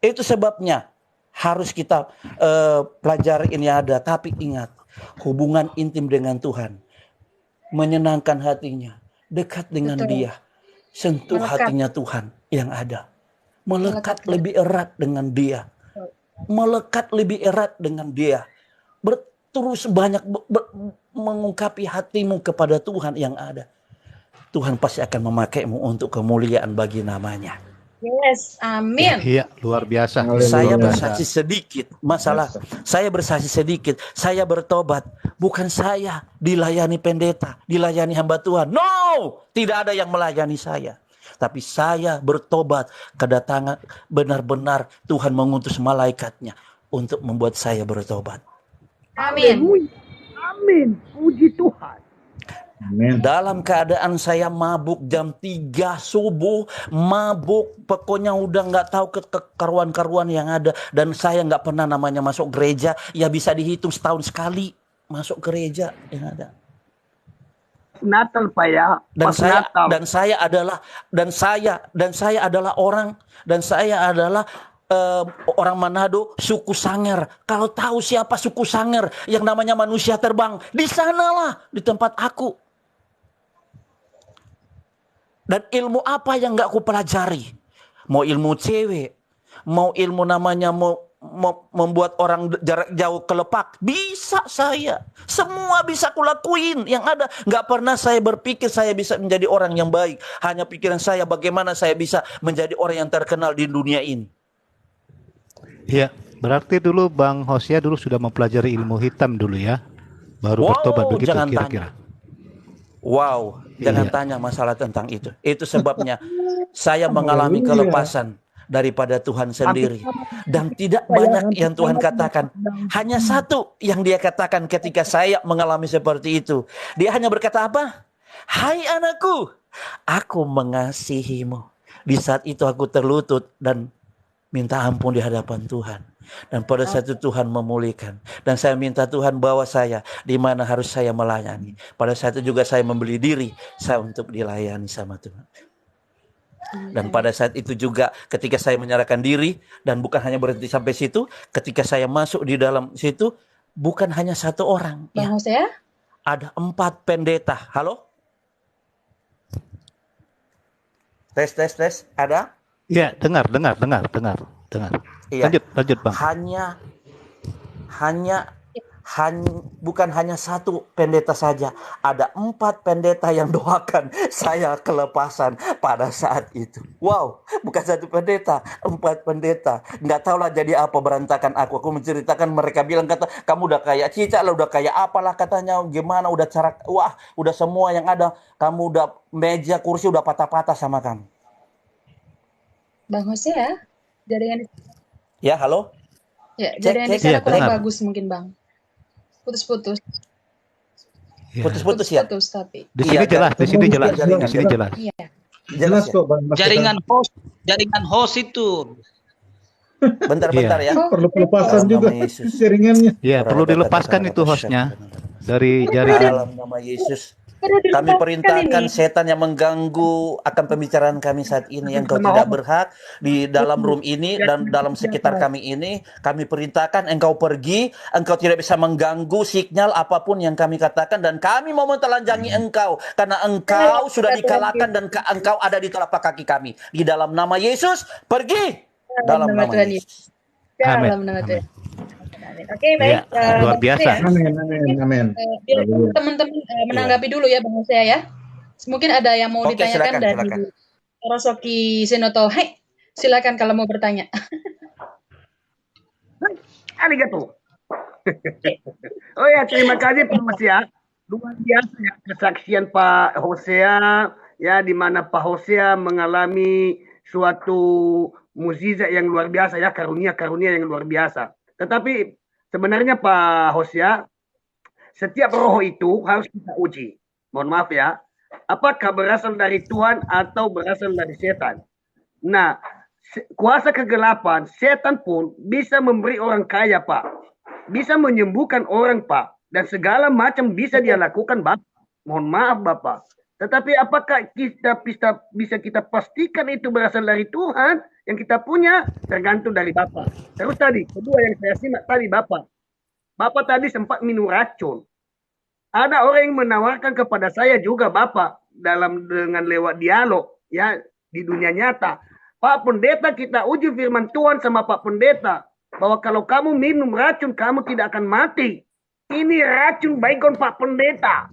Itu sebabnya harus kita pelajari ini ada. Tapi ingat, hubungan intim dengan Tuhan, menyenangkan hatinya, dekat dengan Dia, sentuh hatinya Tuhan yang ada, melekat lebih erat dengan Dia, terus banyak mengungkapi hatimu kepada Tuhan yang ada. Tuhan pasti akan memakaimu untuk kemuliaan bagi namanya. Yes, amin. Iya, luar biasa. Saya bersaksi sedikit, saya bersaksi sedikit, saya bertobat. Bukan saya dilayani pendeta, dilayani hamba Tuhan. No, tidak ada yang melayani saya. Tapi saya bertobat, kedatangan benar-benar Tuhan mengutus malaikatnya untuk membuat saya bertobat. Amin. Puji Tuhan. Amin. Dalam keadaan saya mabuk jam 3 subuh, mabuk, pokoknya udah nggak tahu karuan-karuan yang ada, dan saya nggak pernah namanya masuk gereja, ya bisa dihitung setahun sekali masuk gereja yang ada. Natal Pak ya. Dan saya adalah orang Manado, suku Sanger. Kalau tahu siapa suku Sanger yang namanya manusia terbang, di sanalah di tempat aku. Dan ilmu apa yang gak aku pelajari? Mau ilmu cewek, mau ilmu namanya mau membuat orang jarak jauh kelepak, bisa saya. Semua bisa kulakuin yang ada. Gak pernah saya berpikir saya bisa menjadi orang yang baik. Hanya pikiran saya bagaimana saya bisa menjadi orang yang terkenal di dunia ini. Iya, Berarti dulu Bang Hosea dulu sudah mempelajari ilmu hitam dulu ya, baru bertobat Wow, begitu jangan kira-kira. Wow, jangan Iya. tanya masalah tentang itu. Itu sebabnya saya mengalami kelepasan daripada Tuhan sendiri. Dan tidak banyak yang Tuhan katakan. Hanya satu yang dia katakan ketika saya mengalami seperti itu. Dia hanya berkata apa? Hai anakku, aku mengasihimu. Di saat itu aku terlutut dan minta ampun di hadapan Tuhan. Dan pada saat itu Tuhan memulihkan. Dan saya minta Tuhan bawa saya di mana harus saya melayani. Pada saat itu juga saya membeli diri saya untuk dilayani sama Tuhan. Dan pada saat itu juga ketika saya menyerahkan diri, dan bukan hanya berhenti sampai situ, ketika saya masuk di dalam situ, bukan hanya satu orang. Bang Hosea? Ada 4 pendeta. Halo? Tes. Ada? Iya, dengar. Iya. Lanjut Bang. Bukan hanya satu pendeta saja, ada 4 pendeta yang doakan saya kelepasan pada saat itu. Wow, bukan satu pendeta, 4 pendeta. Nggak tahulah jadi apa berantakan aku. Aku menceritakan, mereka bilang kata kamu udah kayak cicak lah, udah kayak apalah katanya, gimana udah cara, wah udah semua yang ada, kamu udah meja kursi udah patah-patah sama kamu. Bang Hosea? Jaringan Ya, halo. ya, jaringan di Iya, sana kurang dengar. bagus mungkin Bang. Putus-putus. Iya. Putus-putus ya. Putus tapi. Di sini jelas, di sini jelas, Jaringan. di sini jelas. Iya. Jelas ya? kok Bang. Jaringan host itu. Bentar ya. Perlu pelepasan Dalam juga nama Yesus. jaringannya. Iya, perlu dilepaskan itu hostnya dari jaringan. Dalam nama Yesus. Perlu Kami dilepaskan perintahkan ini. setan yang mengganggu akan pembicaraan kami saat ini, yang kau tidak berhak di dalam room ini dan dalam sekitar kami ini. Kami perintahkan engkau pergi, engkau tidak bisa mengganggu sinyal apapun yang kami katakan, dan kami mau menelanjangi engkau karena engkau sudah dikalahkan dan engkau ada di telapak kaki kami. Di dalam nama Yesus, pergi. Dalam nama Tuhan Yesus. Amin. Dalam nama Tuhan. Amin. Oke, baik. Iya, luar Bang biasa. Hosea, Amin. biar teman-teman menanggapi dulu ya Bang Hosea ya. Mungkin ada yang mau Oke, ditanyakan dari silakan. Rosoki Senoto. Hai, silakan kalau mau bertanya. Arigato. Oh ya, terima kasih Pak Hosea. Luar biasa ya kesaksian Pak Hosea, ya, di mana Pak Hosea mengalami suatu mukjizat yang luar biasa, ya, karunia-karunia yang luar biasa. Tetapi sebenarnya Pak Hosea, setiap roh itu harus kita uji. Mohon maaf ya, apakah berasal dari Tuhan atau berasal dari setan? Nah, kuasa kegelapan, setan pun bisa memberi orang kaya, Pak. Bisa menyembuhkan orang, Pak. Dan segala macam bisa dia lakukan, Bapak. Mohon maaf, Bapak. Tetapi apakah kita bisa kita pastikan itu berasal dari Tuhan? Yang kita punya tergantung dari Bapak. Terus tadi, kedua yang saya simak tadi, Bapak. Bapak tadi sempat minum racun. Ada orang yang menawarkan kepada saya juga, Bapak, dengan lewat dialog, ya, di dunia nyata. Pak Pendeta, kita uji firman Tuhan sama Pak Pendeta, bahwa kalau kamu minum racun, kamu tidak akan mati. Ini racun baygon Pak Pendeta.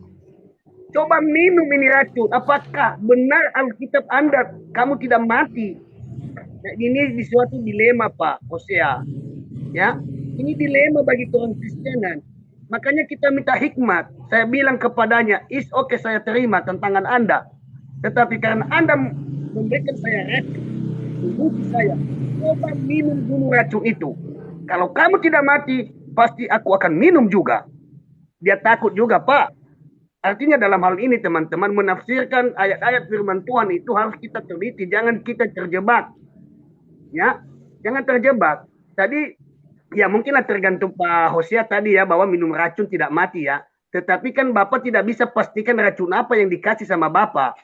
Coba minum ini racun. Apakah benar Alkitab Anda, kamu tidak mati? Nah, ini suatu dilema Pak Hosea. Ya, ini dilema bagi orang Kristenan. Makanya kita minta hikmat. Saya bilang kepadanya, is okay, saya terima tantangan Anda. Tetapi karena Anda memberikan saya racun, menguji saya, coba minum dulu racun itu. Kalau kamu tidak mati, pasti aku akan minum juga. Dia takut juga, Pak. Artinya dalam hal ini teman-teman menafsirkan ayat-ayat firman Tuhan itu harus kita teliti, jangan kita terjebak. Ya, jangan terjebak. Tadi ya mungkinlah tergantung Pak Hosea tadi ya, bahwa minum racun tidak mati ya. Tetapi kan Bapak tidak bisa pastikan racun apa yang dikasih sama Bapak.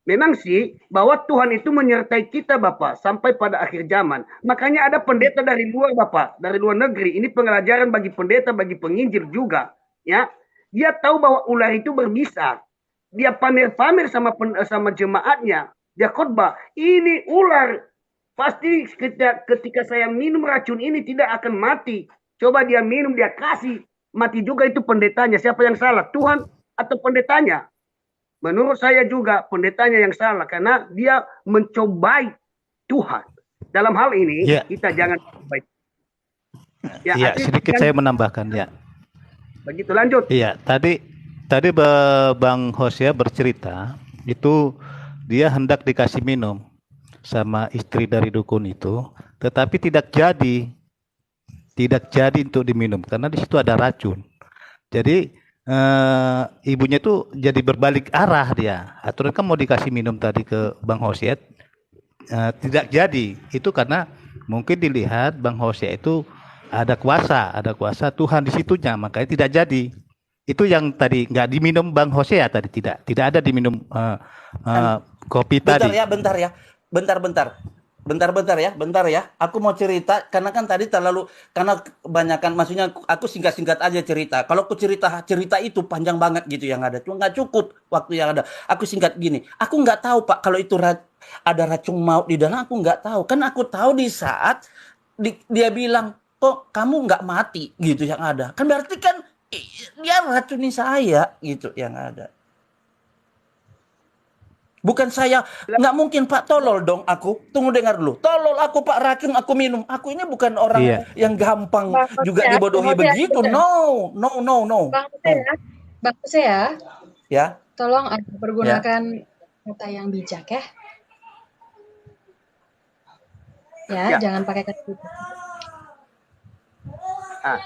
Memang sih bahwa Tuhan itu menyertai kita Bapak sampai pada akhir zaman. Makanya ada pendeta dari luar Bapak, dari luar negeri. Ini pengajaran bagi pendeta, bagi penginjil juga. Ya, dia tahu bahwa ular itu berbisa. Dia pamer-pamer sama jemaatnya. Dia khotbah, ini ular. Pasti ketika saya minum racun ini tidak akan mati. Coba dia minum, dia kasih. Mati juga itu pendetanya. Siapa yang salah? Tuhan atau pendetanya? Menurut saya juga pendetanya yang salah. Karena dia mencobai Tuhan. Dalam hal ini, kita jangan mencobai. Ya, Iya, artinya sedikit kan saya menambahkan ya. begitu lanjut. Iya, tadi tadi Bang Hosea bercerita itu dia hendak dikasih minum sama istri dari dukun itu, tetapi tidak jadi untuk diminum karena di situ ada racun. Jadi ibunya tuh jadi berbalik arah dia. Aturan kan mau dikasih minum tadi ke Bang Hosea, tidak jadi. Itu karena mungkin dilihat Bang Hosea itu ada kuasa Tuhan di situnya, makanya tidak jadi. Itu yang tadi nggak diminum Bang Hosea tadi, tidak ada diminum kopi Bentar tadi. ya, bentar ya. Aku mau cerita karena kan tadi terlalu karena kebanyakan, maksudnya aku singkat-singkat aja cerita. Kalau aku cerita itu panjang banget gitu yang ada. Cuma nggak cukup waktu yang ada. Aku singkat gini. Aku nggak tahu Pak kalau itu ada racun maut di dalam. Aku nggak tahu. Kan aku tahu di saat dia bilang kok kamu nggak mati gitu yang ada. Kan berarti kan dia racuni saya gitu yang ada. Bukan saya, nggak mungkin Pak, tolol dong aku. Tunggu dengar dulu. Tolol aku Pak, racun aku minum. Aku ini bukan orang yang gampang juga dibodohi begitu. No. Bang Hosea, Ya. tolong pergunakan kata yang bijak ya. Ya, jangan pakai kata bijak.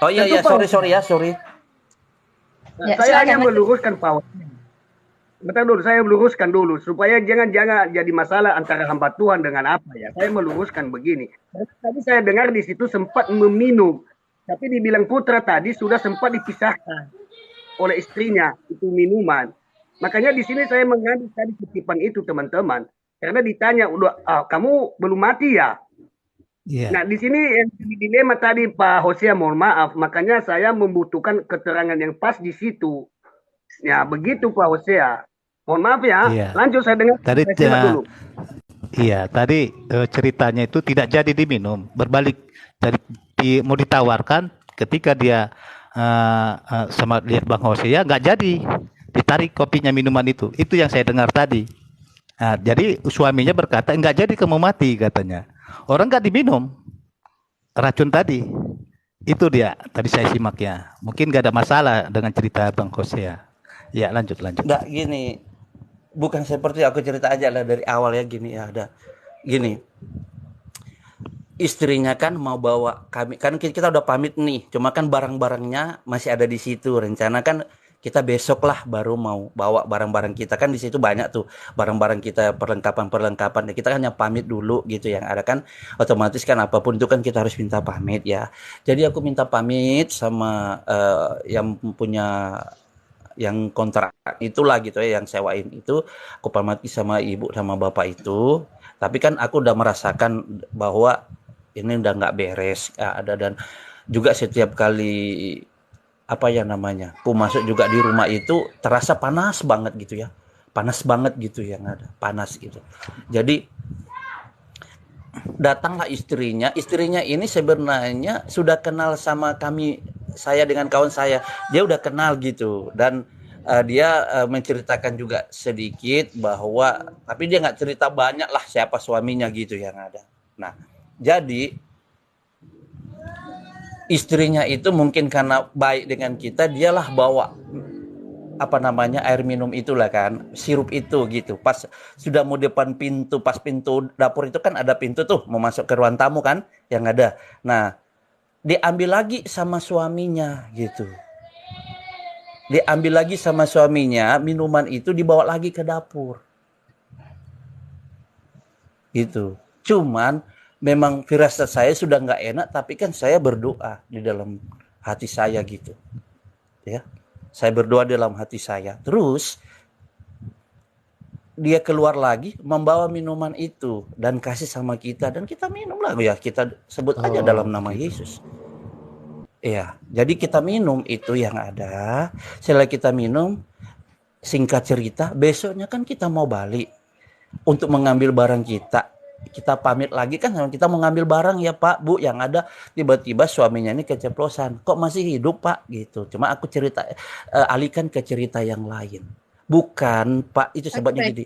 Oh iya, sorry. Ya, saya hanya meluruskan Pak. Bentar dulu, saya meluruskan dulu supaya jangan jadi masalah antara hamba Tuhan dengan apa ya. Saya meluruskan begini. Tadi saya dengar di situ sempat meminum, tapi dibilang putra tadi sudah sempat dipisahkan oleh istrinya itu minuman. Makanya di sini saya mengambil tadi kutipan itu teman-teman, karena ditanya udah kamu belum mati ya. Yeah. Nah di sini yang dilema tadi Pak Hosea, mohon maaf, makanya saya membutuhkan keterangan yang pas di situ. Ya begitu Pak Hosea. Mohon maaf ya, lanjut saya dengar. Tadi dulu. Iya, tadi ceritanya itu tidak jadi diminum, berbalik mau ditawarkan ketika dia sama lihat Bang Hosea nggak jadi ditarik kopinya minuman itu yang saya dengar tadi. Nah, jadi suaminya berkata nggak jadi kamu mati katanya. Orang nggak diminum racun tadi. Itu dia tadi saya simak ya. Mungkin nggak ada masalah dengan cerita Bang Hosea. Ya lanjut. Nggak gini. Bukan seperti aku cerita aja lah dari awal ya gini ya ada gini, istrinya kan mau bawa kami, kan kita udah pamit nih, cuma kan barang-barangnya masih ada di situ. Rencana kan kita besok lah baru mau bawa barang-barang kita, kan di situ banyak tuh barang-barang kita, perlengkapan kita kan yang pamit dulu gitu yang ada kan, otomatis kan apapun itu kan kita harus minta pamit ya. Jadi aku minta pamit sama yang punya yang kontrak itulah gitu ya, yang sewain itu, aku pamit sama ibu sama bapak itu. Tapi kan aku udah merasakan bahwa ini udah nggak beres ada, dan juga setiap kali apa ya namanya, aku masuk juga di rumah itu terasa panas banget gitu yang ada, panas gitu. Jadi datanglah istrinya ini sebenarnya sudah kenal sama kami, saya dengan kawan saya, dia udah kenal gitu, dan dia menceritakan juga sedikit bahwa, tapi dia nggak cerita banyak lah siapa suaminya gitu yang ada. Nah, jadi istrinya itu mungkin karena baik dengan kita, dialah bawa apa namanya air minum itulah kan, sirup itu gitu. Pas sudah mau depan pintu, pas pintu dapur itu kan ada pintu tuh mau masuk ke ruang tamu kan yang ada. Nah, diambil lagi sama suaminya gitu. Diambil lagi sama suaminya, minuman itu dibawa lagi ke dapur. Gitu. Cuman memang firasat saya sudah nggak enak, tapi kan saya berdoa di dalam hati saya gitu. Ya. Saya berdoa dalam hati saya. Terus dia keluar lagi membawa minuman itu dan kasih sama kita, dan kita minum lah ya, kita sebut aja dalam nama Yesus. Iya, jadi kita minum itu yang ada. Setelah kita minum, singkat cerita, besoknya kan kita mau balik untuk mengambil barang kita. Kita pamit lagi kan, kita mau ngambil barang ya Pak, Bu, yang ada. Tiba-tiba suaminya ini keceplosan. Kok masih hidup Pak? Gitu. Cuma aku cerita, alihkan ke cerita yang lain. Bukan Pak, itu sebabnya jadi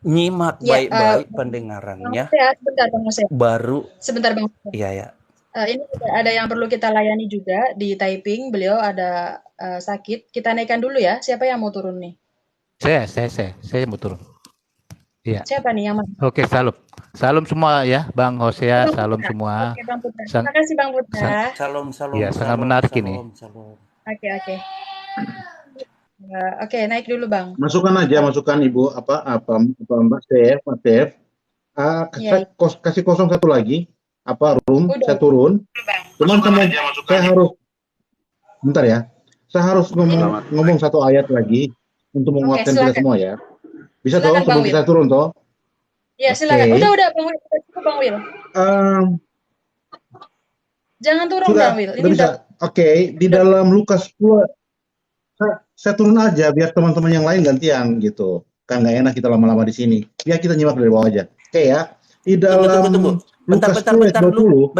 nyimak baik-baik pendengarannya. Sebentar Bang Hosea. Baru. Sebentar Bang Hosea. Iya ya. Ini ada yang perlu kita layani juga di typing. Beliau ada sakit. Kita naikkan dulu ya. Siapa yang mau turun nih? Saya mau turun. Iya. Siapa nih yang mau? Oke, salam. Salam semua ya, Bang Hosea, salam semua. Oke, Bang Putra. Terima kasih Bang Putra. Salam. Iya, sangat menarik ini. Oke. Oke, naik dulu Bang. Masukkan Ibu Mbak Stef, Mas Stef. Kasih kosong satu lagi, room. Udah. Saya turun. Cuman saya harus bentar ya. Saya harus ngomong satu ayat lagi untuk menguatkan kita semua ya. Bisa toh sebelum kita turun toh? Iya, silakan. Udah Bang Will. Bang Will. Jangan turun Bang Will. Ini bisa. Oke, di dalam Lukas 10 saya turun aja biar teman-teman yang lain gantian gitu. Kan nggak enak kita lama-lama di sini. Biar kita nyimak dari bawah aja. Oke ya. Di dalam tunggu. Bentar dulu.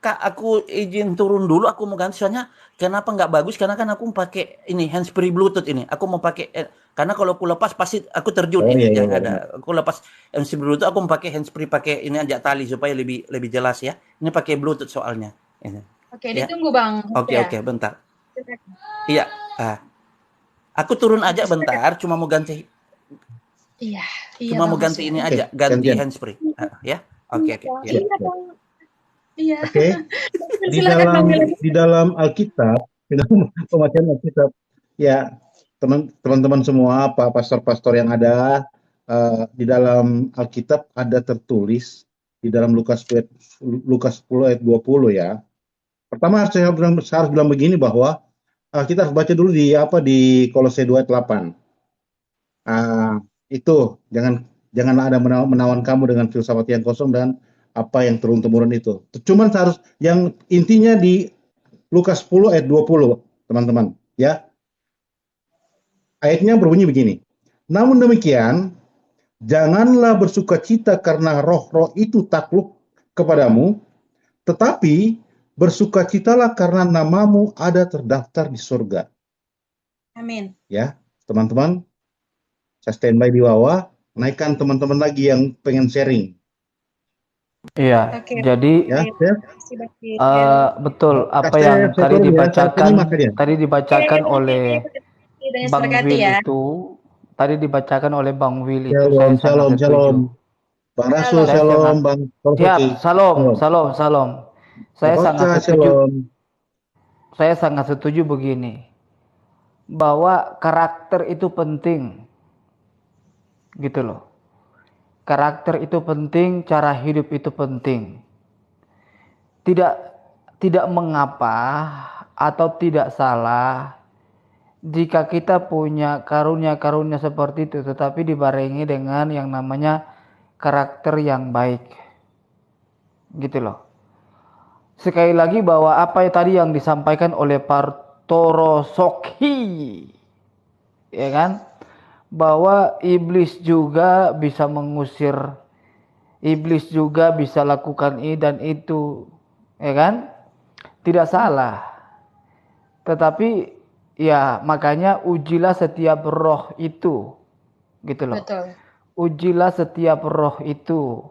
Kak, aku izin turun dulu. Aku mau ganti soalnya. Kenapa nggak bagus? Karena kan aku pakai ini handsfree Bluetooth ini. Aku mau pakai karena kalau aku lepas pasti aku terjun ada. Aku lepas handsfree Bluetooth. Aku mau pakai handsfree pakai ini aja tali supaya lebih jelas ya. Ini pakai Bluetooth soalnya. Ini. Oke, ditunggu Bang. Oke, bentar. Iya. Aku turun aja bentar. Cuma mau ganti. Iya. Cuma mau ganti ini aja, ganti handsfree, ya. Oke. Iya. Oke. Di dalam Alkitab, di dalam pembacaan Alkitab, ya teman-teman semua, Pak pastor-pastor yang ada di dalam Alkitab ada tertulis di dalam Lukas 10 ayat 20 ya. Pertama harus bilang begini bahwa kita harus baca dulu di Kolose 2 ayat 8. Itu jangan ada menawan kamu dengan filsafat yang kosong dan apa yang turun-temurun itu. Cuman harus yang intinya di Lukas 10 ayat 20, teman-teman, ya. Ayatnya berbunyi begini. Namun demikian, janganlah bersukacita karena roh-roh itu takluk kepadamu, tetapi bersukacitalah karena namamu ada terdaftar di surga. Amin. Ya, teman-teman. Saya standby di bawah, naikkan teman-teman lagi yang pengen sharing. Iya, jadi betul apa yang tadi dibacakan oleh Bang Will itu, tadi dibacakan oleh Bang Will itu. Shalom. Bang Rasul, shalom, Bang. Siap, salam. Saya sangat setuju begini, bahwa karakter itu penting. Gitu loh. Karakter itu penting, cara hidup itu penting. Tidak mengapa atau tidak salah jika kita punya karunia-karunia seperti itu, tetapi dibarengi dengan yang namanya karakter yang baik. Gitu loh. Sekali lagi bahwa apa tadi yang disampaikan oleh Partoro Sokhi, ya kan? Bahwa iblis juga bisa mengusir, iblis juga bisa lakukan ini dan itu, ya kan? Tidak salah. Tetapi ya makanya ujilah setiap roh itu, gitu loh. Betul. Ujilah setiap roh itu.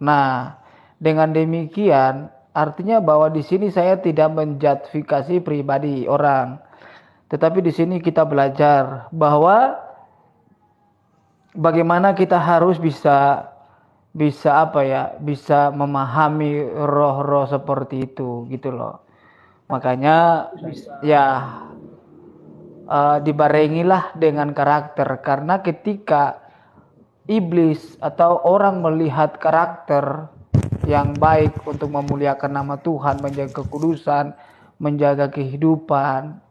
Nah, dengan demikian artinya bahwa di sini saya tidak menjustifikasi pribadi orang, tetapi di sini kita belajar bahwa bagaimana kita harus bisa memahami roh-roh seperti itu, gitu loh. Makanya ya dibarengilah dengan karakter, karena ketika iblis atau orang melihat karakter yang baik untuk memuliakan nama Tuhan, menjaga kekudusan, menjaga kehidupan,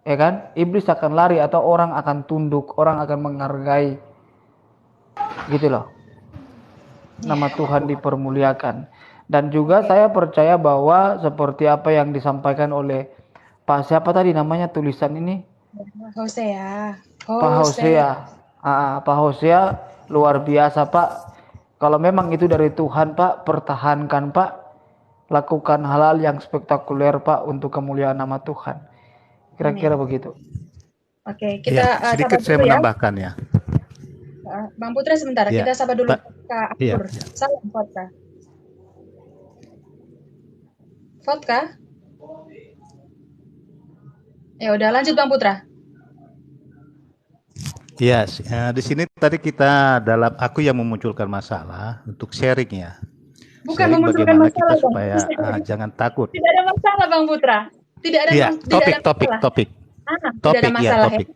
ya kan? Iblis akan lari atau orang akan tunduk, orang akan menghargai. Gitu loh. Nama Tuhan dipermuliakan. Dan juga saya percaya bahwa seperti apa yang disampaikan oleh Pak siapa tadi namanya tulisan ini? Hosea. Pak Hosea luar biasa Pak. Kalau memang itu dari Tuhan Pak, pertahankan Pak. Lakukan hal-hal yang spektakuler Pak untuk kemuliaan nama Tuhan. Kira-kira begitu. Oke, kita sedikit saya menambahkan ya. Bang Putra sebentar, kita sabar dulu Kak Akur. Salam Putra. Vodka? Ya udah lanjut Bang Putra. Ya, di sini tadi kita aku yang memunculkan masalah untuk sharing ya. Bukan Sharing memunculkan bagaimana masalah, kita supaya jangan takut. Tidak ada masalah Bang Putra. Tidak ada Iya, tidak ada topik. masalah. Topik, tidak ada masalah. topik.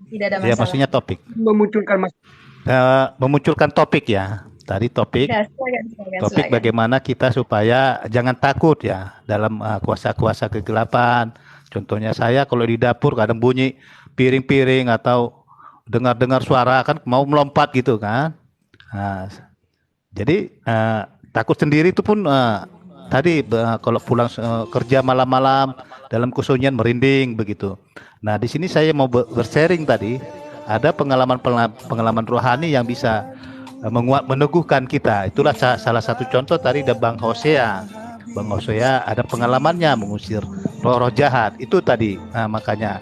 Tidak ada Ya, masalah. maksudnya topik. Memunculkan Memunculkan topik ya. Tadi topik. Ya, silakan. Topik bagaimana kita supaya jangan takut ya dalam kuasa-kuasa kegelapan. Contohnya saya kalau di dapur kadang bunyi piring-piring atau dengar-dengar suara kan mau melompat gitu kan. Nah, jadi takut sendiri itu pun tadi kalau pulang kerja malam-malam dalam kesunyian merinding begitu. Nah, di sini saya mau bersharing tadi ada pengalaman rohani yang bisa meneguhkan kita. Itulah salah satu contoh tadi ada Bang Hosea. Bang Hosea ada pengalamannya mengusir roh-roh jahat. Itu tadi makanya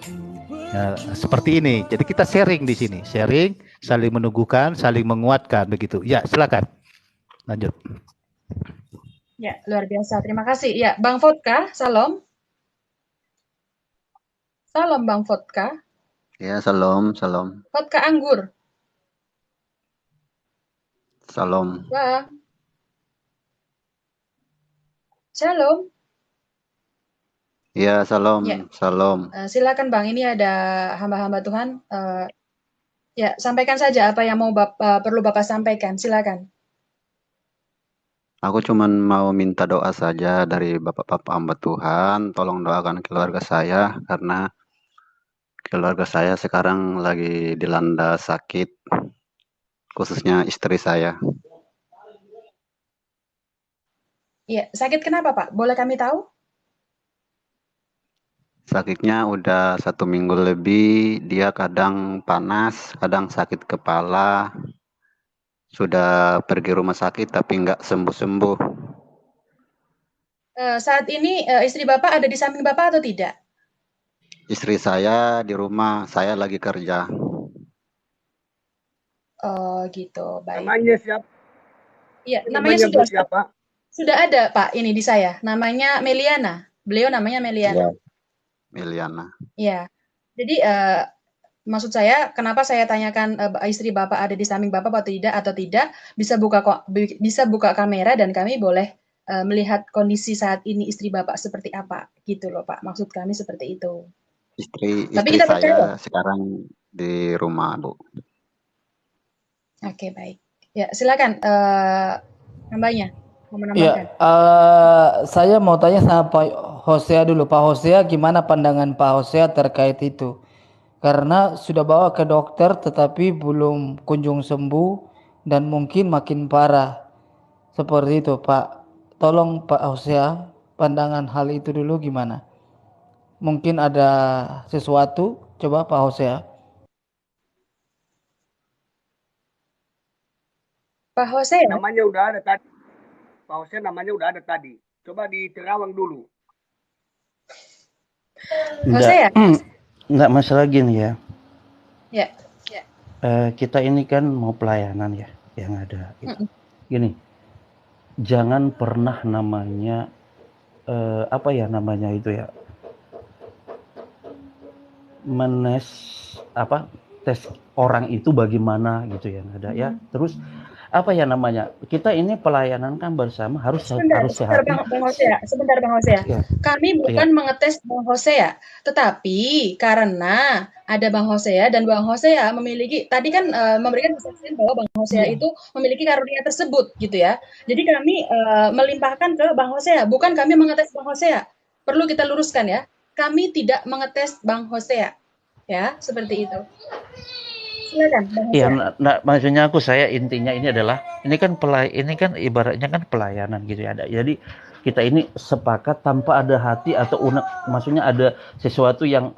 seperti ini. Jadi kita sharing di sini, sharing, saling meneguhkan, saling menguatkan begitu. Ya, silakan. Lanjut. Ya, luar biasa. Terima kasih. Ya, Bang Vodka, salam. Salam Bang Vodka. Ya, salam. Vodka anggur. Salam. Bang. Shalom. Ya, salam. Ya. Salam. Silakan Bang, ini ada hamba-hamba Tuhan. Ya, sampaikan saja apa yang perlu Bapak sampaikan. Silakan. Aku cuma mau minta doa saja dari Bapak-Bapak hamba Tuhan. Tolong doakan keluarga saya karena keluarga saya sekarang lagi dilanda sakit, khususnya istri saya. Iya, sakit kenapa Pak? Boleh kami tahu? Sakitnya udah 1 minggu lebih, dia kadang panas, kadang sakit kepala. Sudah pergi rumah sakit tapi nggak sembuh-sembuh. Saat ini istri Bapak ada di samping Bapak atau tidak? Istri saya di rumah, saya lagi kerja. Oh gitu, baik. Namanya siapa? Iya, namanya siapa? Sudah ada Pak ini di saya. Namanya Meliana. Beliau namanya Meliana. Ya. Meliana. Iya. Jadi maksud saya kenapa saya tanyakan istri Bapak ada di samping Bapak atau tidak, bisa buka kamera dan kami boleh melihat kondisi saat ini istri Bapak seperti apa gitu loh Pak. Maksud kami seperti itu. Istri kita saya percaya. sekarang di rumah, Bu. Oke, baik. Ya, silakan hambanya. Ya, saya mau tanya sama Pak Hosea dulu. Pak Hosea, gimana pandangan Pak Hosea terkait itu? Karena sudah bawa ke dokter tetapi belum kunjung sembuh dan mungkin makin parah. Seperti itu, Pak. Tolong Pak Hosea, pandangan hal itu dulu gimana? Mungkin ada sesuatu? Coba Pak Hosea. Pak Hosea? Namanya udah ada tadi. Pak Hosea namanya udah ada tadi. Coba di Terawang dulu. Enggak masalah gini ya. Ya. Kita ini kan mau pelayanan ya, yang ada. Gini, jangan pernah namanya itu ya, tes orang itu bagaimana gitu ya, ada ya. Terus kita ini pelayanan kan bersama harus sehat. Sebentar Bang Hosea. Ya. Kami bukan mengetes Bang Hosea, tetapi karena ada Bang Hosea dan Bang Hosea memiliki tadi kan memberikan kesaksian bahwa Bang Hosea itu memiliki karunia tersebut gitu ya. Jadi kami melimpahkan ke Bang Hosea, bukan kami mengetes Bang Hosea. Perlu kita luruskan ya. Kami tidak mengetes Bang Hosea. Ya, seperti itu. Iya, maksudnya saya intinya ini kan ibaratnya kan pelayanan gitu ya. Jadi kita ini sepakat tanpa ada hati atau maksudnya ada sesuatu yang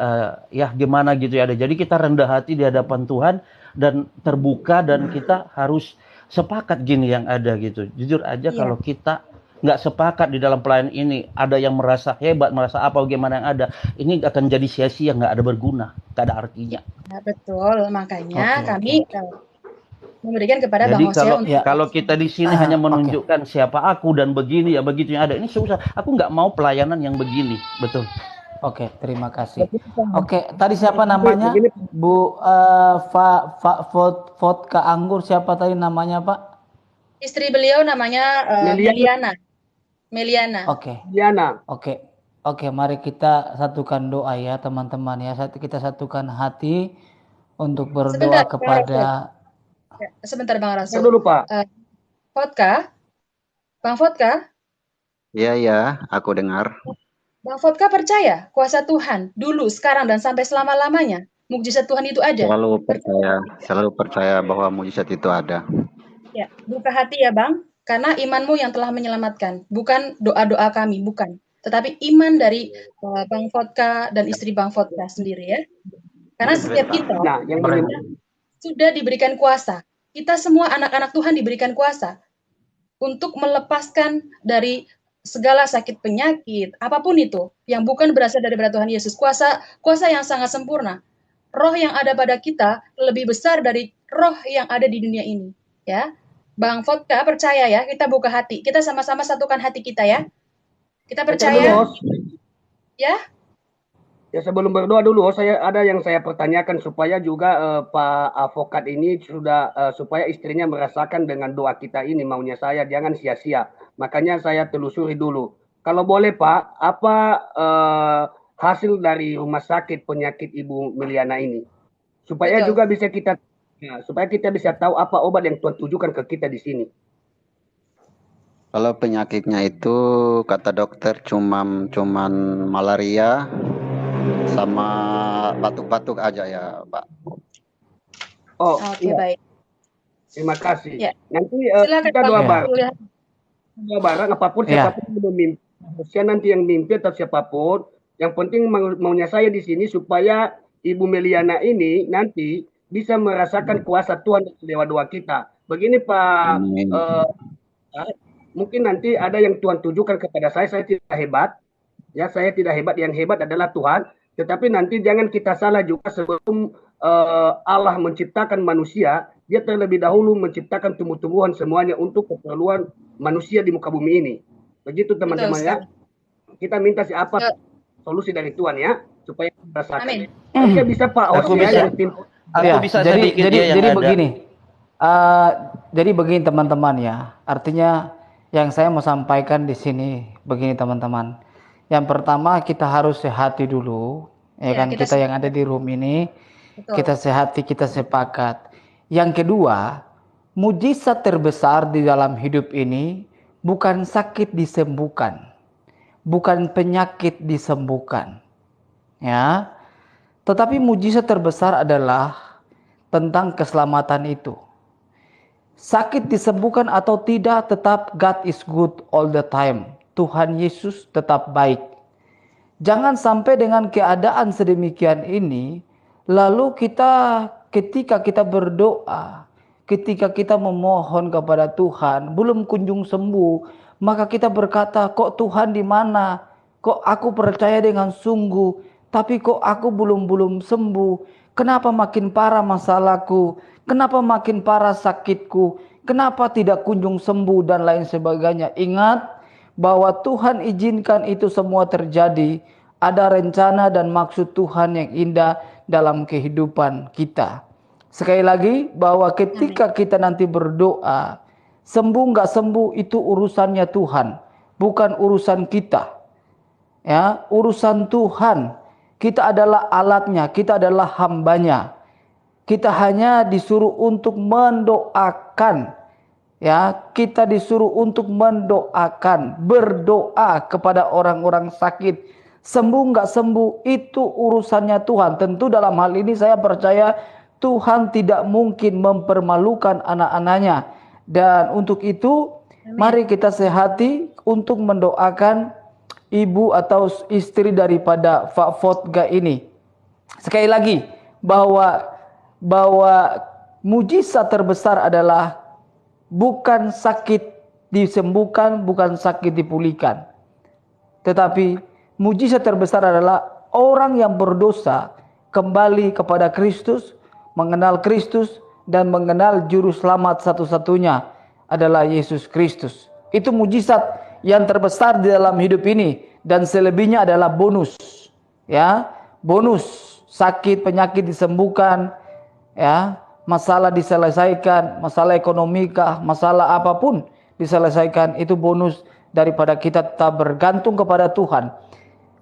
ya gimana gitu ya. Jadi kita rendah hati di hadapan Tuhan dan terbuka dan kita harus sepakat gini yang ada gitu. Jujur aja kalau kita nggak sepakat di dalam pelayanan ini, ada yang merasa hebat, merasa apa gimana yang ada, ini akan jadi sia-sia, nggak ada berguna, nggak ada artinya. Betul, makanya kami memberikan kepada Jadi Bang Hosea untuk kalau kita di sini hanya menunjukkan siapa aku dan begini ya begitu yang ada, ini susah. Aku nggak mau pelayanan yang begini, betul. Oke, terima kasih. Oke, tadi siapa namanya? Bu vodka anggur, siapa tadi namanya, Pak? istri beliau namanya Meliana. Oke. Meliana. Oke, mari kita satukan doa ya, teman-teman ya. Kita satukan hati untuk berdoa kepada Sebentar Bang Rasul. Dulu, Pak. Bang Vodka? Iya, aku dengar. Bang Vodka percaya kuasa Tuhan dulu, sekarang, dan sampai selama-lamanya? Mukjizat Tuhan itu ada? Selalu percaya bahwa mukjizat itu ada. Ya, buka hati ya Bang, karena imanmu yang telah menyelamatkan, bukan doa-doa kami, bukan. Tetapi iman dari Bang Vodka dan istri Bang Vodka sendiri ya. Karena setiap kita sudah diberikan kuasa. Kita semua anak-anak Tuhan diberikan kuasa untuk melepaskan dari segala sakit penyakit, apapun itu, yang bukan berasal dari Tuhan Yesus. Kuasa yang sangat sempurna. Roh yang ada pada kita lebih besar dari roh yang ada di dunia ini. Ya, Bang Vodka percaya ya, kita buka hati. Kita sama-sama satukan hati kita ya. Kita percaya. Ya. Ya, sebelum berdoa dulu, ada yang saya pertanyakan supaya juga Pak Advokat ini supaya istrinya merasakan dengan doa kita ini maunya saya jangan sia-sia. Makanya saya telusuri dulu. Kalau boleh Pak, apa hasil dari rumah sakit penyakit Ibu Meliana ini? Supaya juga bisa supaya kita bisa tahu apa obat yang Tuhan tujukan ke kita di sini. Kalau penyakitnya itu kata dokter cuman malaria sama batuk-batuk aja ya, Pak. Oke, baik. Terima kasih. Ya. Nanti kita doa bareng apapun siapapun yang mimpi. Nanti yang mimpi atau siapapun, yang penting maunya saya di sini supaya Ibu Meliana ini nanti bisa merasakan kuasa Tuhan lewat doa kita. Begini Pak, mungkin nanti ada yang Tuhan tujukan kepada saya tidak hebat. Ya, saya tidak hebat, yang hebat adalah Tuhan. Tetapi nanti jangan kita salah juga, sebelum Allah menciptakan manusia, Dia terlebih dahulu menciptakan tumbuh-tumbuhan semuanya untuk keperluan manusia di muka bumi ini. Begitu teman-teman ya. Kita minta siapa solusi dari Tuhan ya, supaya kita rasakan. Amin. Oke, bisa Pak. Aku bisa jadi begini. Jadi begini teman-teman ya. Artinya yang saya mau sampaikan di sini begini teman-teman. Yang pertama kita harus sehati dulu, ya kan, kita yang ada di room ini. Betul. Kita sehati, kita sepakat. Yang kedua, mujizat terbesar di dalam hidup ini bukan sakit disembuhkan, bukan penyakit disembuhkan, ya. Tetapi mujizat terbesar adalah tentang keselamatan itu. Sakit disembuhkan atau tidak, tetap God is good all the time. Tuhan Yesus tetap baik. Jangan sampai dengan keadaan sedemikian ini, lalu ketika kita berdoa, ketika kita memohon kepada Tuhan, belum kunjung sembuh, maka kita berkata, kok Tuhan di mana? Kok aku percaya dengan sungguh, tapi kok aku belum sembuh? Kenapa makin parah masalahku? Kenapa makin parah sakitku? Kenapa tidak kunjung sembuh dan lain sebagainya? Ingat bahwa Tuhan izinkan itu semua terjadi. Ada rencana dan maksud Tuhan yang indah dalam kehidupan kita. Sekali lagi, bahwa ketika kita nanti berdoa, sembuh nggak sembuh itu urusannya Tuhan, bukan urusan kita. Ya, urusan Tuhan. Kita adalah alatnya, kita adalah hambanya. Kita hanya disuruh untuk mendoakan. Ya, kita disuruh untuk mendoakan, berdoa kepada orang-orang sakit. Sembuh nggak sembuh itu urusannya Tuhan. Tentu dalam hal ini saya percaya Tuhan tidak mungkin mempermalukan anak-anaknya. Dan untuk itu, mari kita sehati untuk mendoakan ibu atau istri daripada Pak Vodka ini. Sekali lagi, bahwa mujizat terbesar adalah bukan sakit disembuhkan, bukan sakit dipulihkan. Tetapi mujizat terbesar adalah orang yang berdosa kembali kepada Kristus, mengenal Kristus, dan mengenal juru selamat satu-satunya adalah Yesus Kristus. Itu mujizat yang terbesar di dalam hidup ini, dan selebihnya adalah bonus. Ya, bonus, sakit, penyakit disembuhkan, ya, masalah diselesaikan, masalah ekonomi kah, masalah apapun diselesaikan. Itu bonus daripada kita tetap bergantung kepada Tuhan.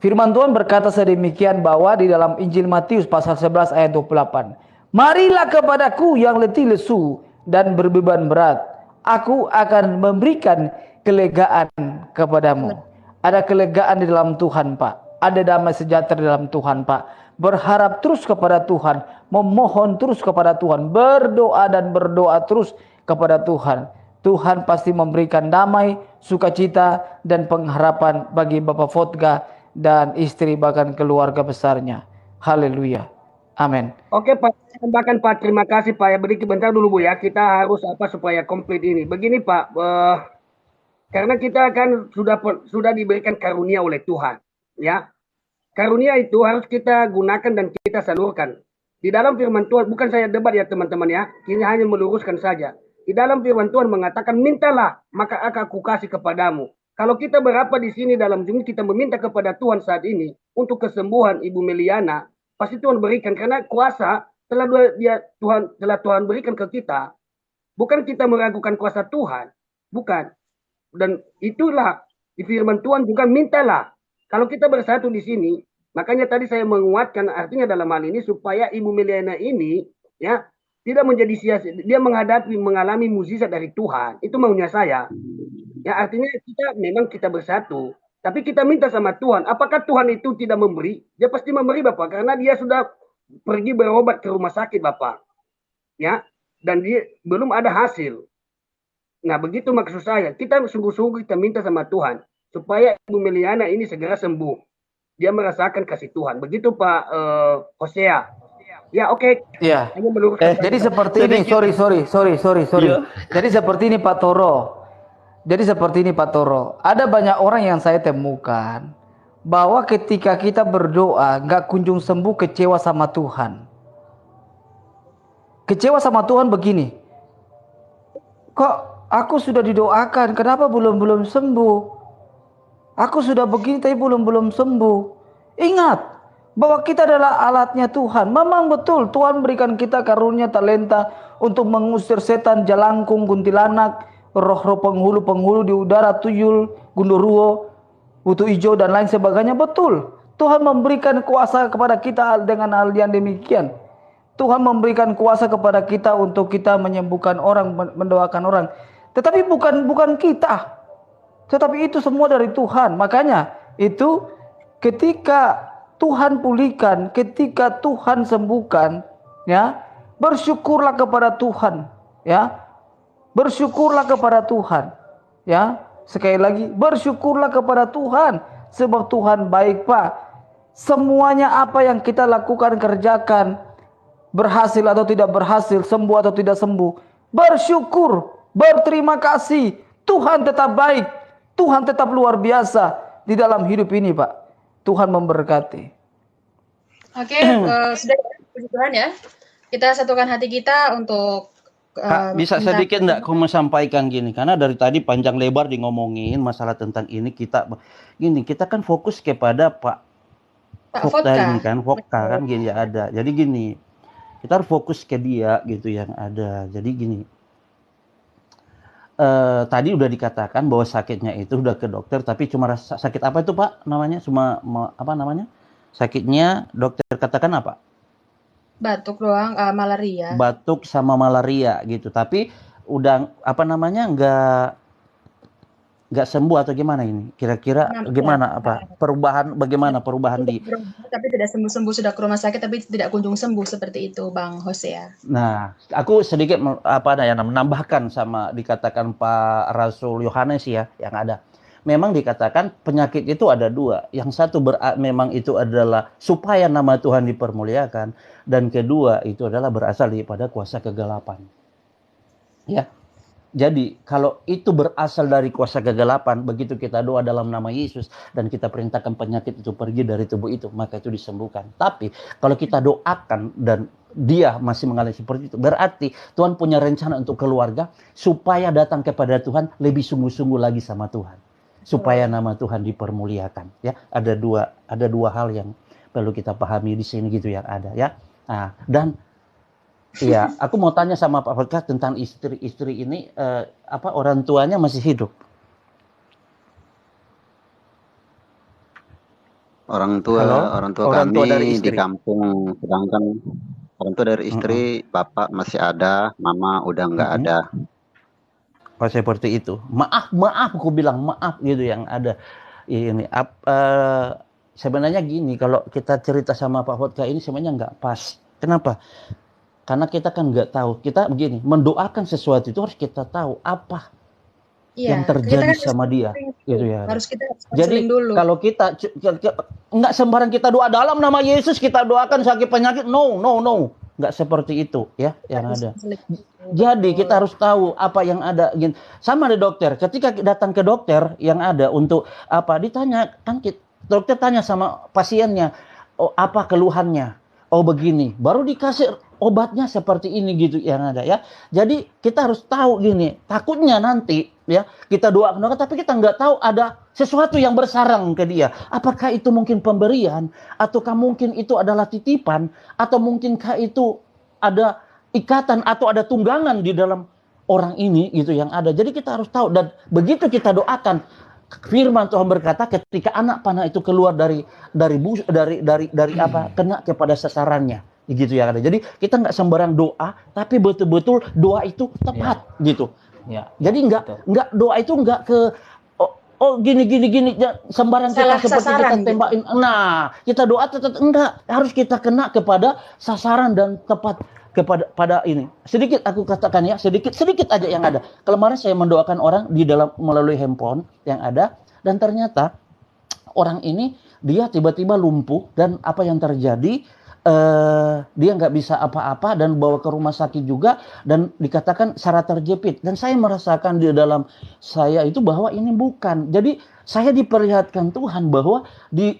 Firman Tuhan berkata sedemikian bahwa di dalam Injil Matius pasal 11 ayat 28. Marilah kepadaku yang letih lesu dan berbeban berat. Aku akan memberikan kelegaan kepadamu. Ada kelegaan di dalam Tuhan, Pak. Ada damai sejahtera di dalam Tuhan, Pak. Berharap terus kepada Tuhan. Memohon terus kepada Tuhan. Berdoa dan berdoa terus kepada Tuhan. Tuhan pasti memberikan damai, sukacita, dan pengharapan bagi Bapak Vodka dan istri bahkan keluarga besarnya. Haleluya. Amin. Oke Pak, tambahkan Pak. Terima kasih Pak. Ya beri bentar dulu Bu ya. Kita harus supaya komplit ini. Begini Pak, karena kita kan sudah diberikan karunia oleh Tuhan, ya. Karunia itu harus kita gunakan dan kita salurkan. Di dalam firman Tuhan, bukan saya debat ya teman-teman ya. Ini hanya meluruskan saja. Di dalam firman Tuhan mengatakan, mintalah maka akan aku kasih kepadamu. Kalau kita berapa di sini dalam Zoom kita meminta kepada Tuhan saat ini untuk kesembuhan Ibu Meliana, pasti Tuhan berikan karena kuasa telah Tuhan berikan ke kita. Bukan kita meragukan kuasa Tuhan, bukan. Dan itulah di firman Tuhan juga mintalah. Kalau kita bersatu di sini, makanya tadi saya menguatkan artinya dalam hal ini supaya Ibu Meliana ini ya tidak menjadi sia-sia. Dia mengalami mukjizat dari Tuhan. Itu maunya saya. Ya artinya kita bersatu, tapi kita minta sama Tuhan. Apakah Tuhan itu tidak memberi? Dia pasti memberi Bapak, karena dia sudah pergi berobat ke rumah sakit Bapak. Ya, dan dia belum ada hasil. Nah, begitu maksud saya. Kita sungguh-sungguh kita minta sama Tuhan supaya Ibu Meliana ini segera sembuh. Dia merasakan kasih Tuhan. Begitu Pak Hosea. Ya, oke. Ya. Jadi seperti ini, sorry. Jadi seperti ini Pak Toro. Ada banyak orang yang saya temukan bahwa ketika kita berdoa nggak kunjung sembuh, kecewa sama Tuhan. Kecewa sama Tuhan begini. Kok aku sudah didoakan, kenapa belum sembuh? Aku sudah begini tapi belum sembuh. Ingat bahwa kita adalah alatnya Tuhan. Memang betul Tuhan berikan kita karunia talenta untuk mengusir setan, jalangkung, kuntilanak, roh-roh penghulu di udara, tuyul, gundurwo, butuh hijau dan lain sebagainya. Betul, Tuhan memberikan kuasa kepada kita dengan hal yang demikian. Tuhan memberikan kuasa kepada kita untuk kita menyembuhkan orang, mendoakan orang. Tetapi bukan kita. Tetapi itu semua dari Tuhan. Makanya itu ketika Tuhan pulihkan, ketika Tuhan sembuhkan, ya, bersyukurlah kepada Tuhan, ya. Bersyukurlah kepada Tuhan, ya. Sekali lagi, bersyukurlah kepada Tuhan, sebab Tuhan baik Pak. Semuanya apa yang kita lakukan, kerjakan, berhasil atau tidak berhasil, sembuh atau tidak sembuh, bersyukur, berterima kasih. Tuhan tetap baik, Tuhan tetap luar biasa di dalam hidup ini Pak. Tuhan memberkati. Oke, sudah puji Tuhan ya. Kita satukan hati kita untuk Kak, bisa sedikit enggak aku sampaikan gini, karena dari tadi panjang lebar di ngomongin masalah tentang ini, kita kan fokus kepada Pak Vodka ini kan, Vodka kan gini ya ada. Jadi gini, kita harus fokus ke dia gitu yang ada. Jadi gini, tadi udah dikatakan bahwa sakitnya itu udah ke dokter, tapi cuma sakit apa itu Pak namanya? Apa namanya? Sakitnya dokter katakan apa? Batuk doang, malaria. Batuk sama malaria gitu. Tapi udah apa namanya nggak sembuh atau gimana ini? Kira-kira gimana apa perubahan? Bagaimana perubahan di? Tapi tidak sembuh sudah ke rumah sakit tapi tidak kunjung sembuh seperti itu Bang Hosea. Nah, aku sedikit menambahkan sama dikatakan Pak Rasul Yohanes ya yang ada. Memang dikatakan penyakit itu ada dua. Yang satu memang itu adalah supaya nama Tuhan dipermuliakan. Dan kedua itu adalah berasal daripada kuasa kegelapan. Ya. Jadi kalau itu berasal dari kuasa kegelapan, begitu kita doa dalam nama Yesus dan kita perintahkan penyakit itu pergi dari tubuh itu, maka itu disembuhkan. Tapi kalau kita doakan dan dia masih mengalami seperti itu, berarti Tuhan punya rencana untuk keluarga supaya datang kepada Tuhan lebih sungguh-sungguh lagi sama Tuhan, supaya nama Tuhan dipermuliakan. Ya, ada dua hal yang perlu kita pahami di sini gitu yang ada ya. Nah, dan iya, aku mau tanya sama Pak Vodka tentang istri ini, orang tuanya masih hidup? Orang tua Orang tua dari kami di istri. kampung, sedangkan orang tua dari istri, bapak masih ada, mama udah nggak ada. Oh, seperti itu. Maaf, aku bilang maaf gitu yang ada ini. Sebenarnya gini, kalau kita cerita sama Pak Vodka ini sebenarnya nggak pas. Kenapa? Karena kita kan nggak tahu. Kita begini, mendoakan sesuatu itu harus kita tahu apa yang terjadi sama dia. Gitu ya. Harus kita jadi dulu. Kalau kita nggak sembarang kita doa dalam nama Yesus kita doakan sakit penyakit, no, nggak seperti itu ya yang ada. Jadi kita harus tahu apa yang ada. Sama di dokter. Ketika datang ke dokter yang ada untuk apa ditanya kan dokter tanya sama pasiennya, oh apa keluhannya? Oh begini, baru dikasih obatnya seperti ini gitu yang ada ya. Jadi kita harus tahu gini, takutnya nanti ya kita doakan tapi kita nggak tahu ada sesuatu yang bersarang ke dia. Apakah itu mungkin pemberian, ataukah mungkin itu adalah titipan, atau mungkinkah itu ada ikatan atau ada tunggangan di dalam orang ini gitu yang ada. Jadi kita harus tahu dan begitu kita doakan. Firman Tuhan berkata ketika anak panah itu keluar dari apa kena kepada sasarannya gitu ya ada. Jadi kita nggak sembarang doa tapi betul-betul doa itu tepat gitu. Ya. Jadi nggak doa itu nggak ke gini sembarang kita seperti kita tembakin. Nah, kita doa tetap enggak, harus kita kena kepada sasaran dan tepat kepada ini. Sedikit aku katakan ya, sedikit aja yang ada. Kemarin saya mendoakan orang di dalam melalui handphone yang ada dan ternyata orang ini dia tiba-tiba lumpuh dan apa yang terjadi dia nggak bisa apa-apa dan bawa ke rumah sakit juga dan dikatakan syarat terjepit dan saya merasakan di dalam saya itu bahwa ini bukan. Jadi saya diperlihatkan Tuhan bahwa di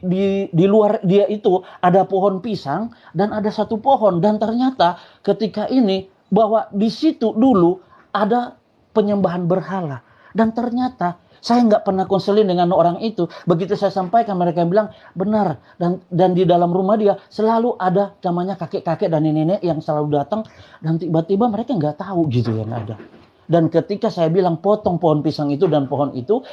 luar dia itu ada pohon pisang dan ada satu pohon dan ternyata ketika ini bahwa di situ dulu ada penyembahan berhala dan ternyata saya nggak pernah konseling dengan orang itu. Begitu saya sampaikan mereka bilang benar dan di dalam rumah dia selalu ada namanya kakek-kakek dan nenek-nenek yang selalu datang dan tiba-tiba mereka nggak tahu gitu yang ada. Dan ketika saya bilang potong pohon pisang itu dan pohon itu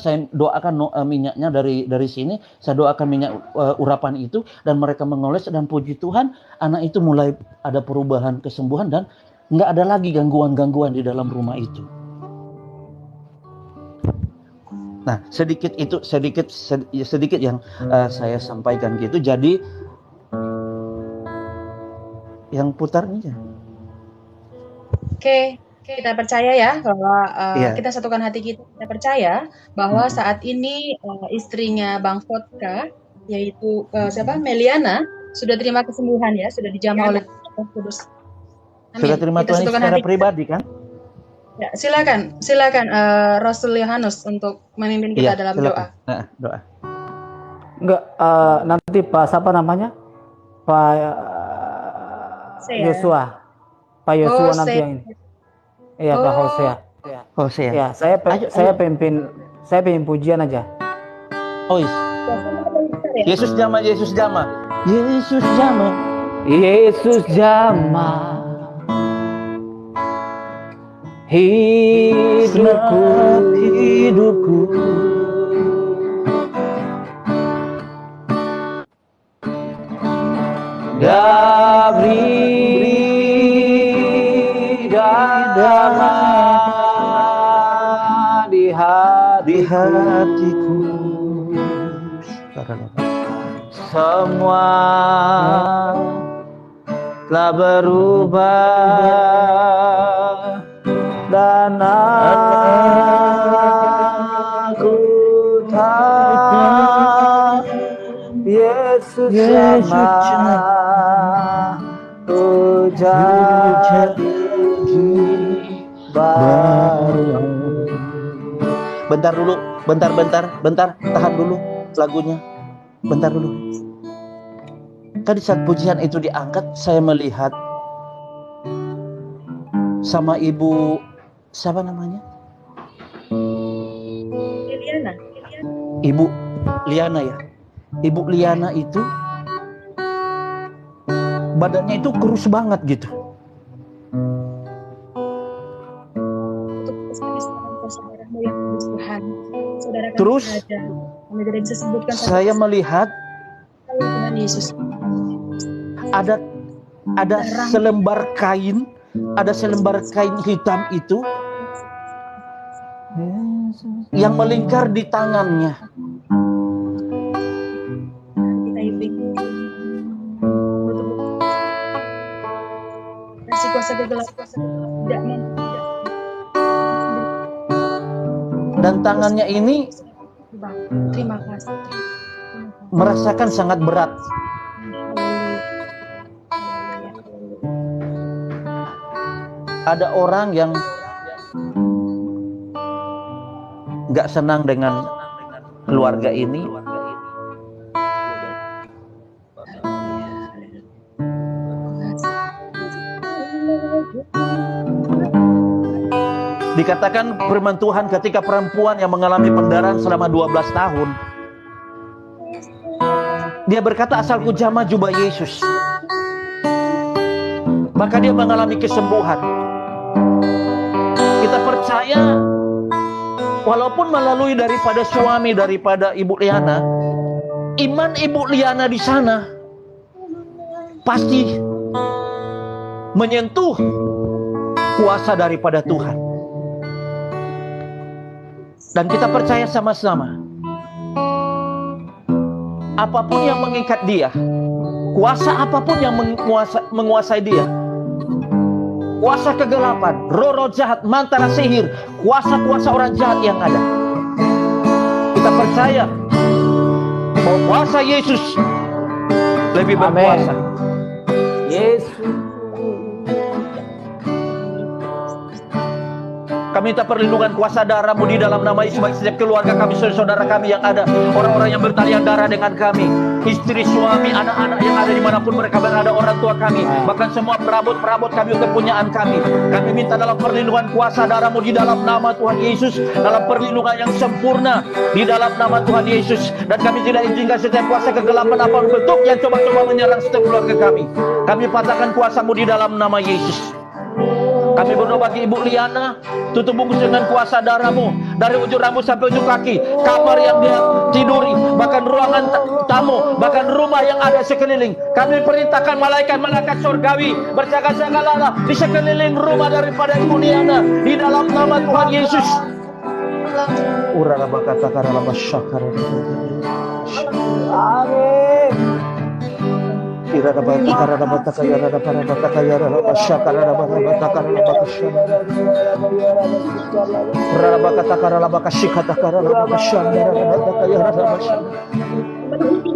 saya doakan minyaknya dari sini, saya doakan minyak urapan itu dan mereka mengoles dan puji Tuhan anak itu mulai ada perubahan kesembuhan dan nggak ada lagi gangguan-gangguan di dalam rumah itu. Nah, sedikit yang saya sampaikan gitu. Jadi yang putar aja. Oke, kita percaya ya bahwa kita satukan hati kita percaya bahwa saat ini istrinya Bang Vodka yaitu Meliana sudah terima kesembuhan ya, sudah dijamah oleh Roh Kudus. Sudah terima Tuhan secara pribadi kan? Ya, silakan Rasul Yohanes untuk memimpin kita dalam doa. Doa. Enggak, nanti Pak siapa namanya? Pak Yosua. Pak Yosua nanti yang ini. Iya, Pak Hosea. Hosea. Ya, saya pimpin pujian aja. Oh, Yesus jama. Hidupku beri damai di hatiku semua telah berubah dan aku tahu Yesus jamaah jadi Bentar dulu, bentar, tahan dulu lagunya. Bentar dulu. Tadi saat pujian itu diangkat, saya melihat sama ibu, siapa namanya? Liliana. Ibu Liana ya. Ibu Liana itu badannya itu kurus banget gitu. Terus saya melihat ada selembar kain, hitam itu yang melingkar di tangannya. Dan tangannya ini terima kasih. Merasakan sangat berat. Ada orang yang nggak senang dengan keluarga ini. Dikatakan firman Tuhan ketika perempuan yang mengalami pendarahan selama 12 tahun, dia berkata, asalku jamah jubah Yesus, maka dia mengalami kesembuhan. Kita percaya walaupun melalui daripada suami, daripada Ibu Liana, iman Ibu Liana di sana pasti menyentuh kuasa daripada Tuhan. Dan kita percaya sama-sama, apapun yang mengikat dia, kuasa apapun yang menguasai dia, kuasa kegelapan, roh-roh jahat, mantara sihir, kuasa-kuasa orang jahat yang ada, kita percaya bahwa kuasa Yesus lebih berkuasa. Yesus. Kami minta perlindungan kuasa darah-Mu di dalam nama Yesus bagi setiap keluarga kami, saudara kami yang ada, orang-orang yang bertalian darah dengan kami, istri, suami, anak-anak yang ada dimanapun mereka berada, orang tua kami, bahkan semua perabot-perabot kami, kepunyaan kami. Kami minta dalam perlindungan kuasa darah-Mu di dalam nama Tuhan Yesus, dalam perlindungan yang sempurna di dalam nama Tuhan Yesus. Dan kami tidak izinkan setiap kuasa kegelapan apapun bentuk yang coba-coba menyerang setiap keluarga kami. Kami patahkan kuasa-Mu di dalam nama Yesus. Kami berdoa bagi Ibu Liana, tutup bungkus dengan kuasa darah-Mu, dari ujung rambut sampai ujung kaki, kamar yang dia tiduri, bahkan ruangan tamu, bahkan rumah yang ada sekeliling. Kami perintahkan malaikat-malaikat surgawi berjaga-jaga di sekeliling rumah daripada Ibu Liana di dalam nama Tuhan Yesus. Amin.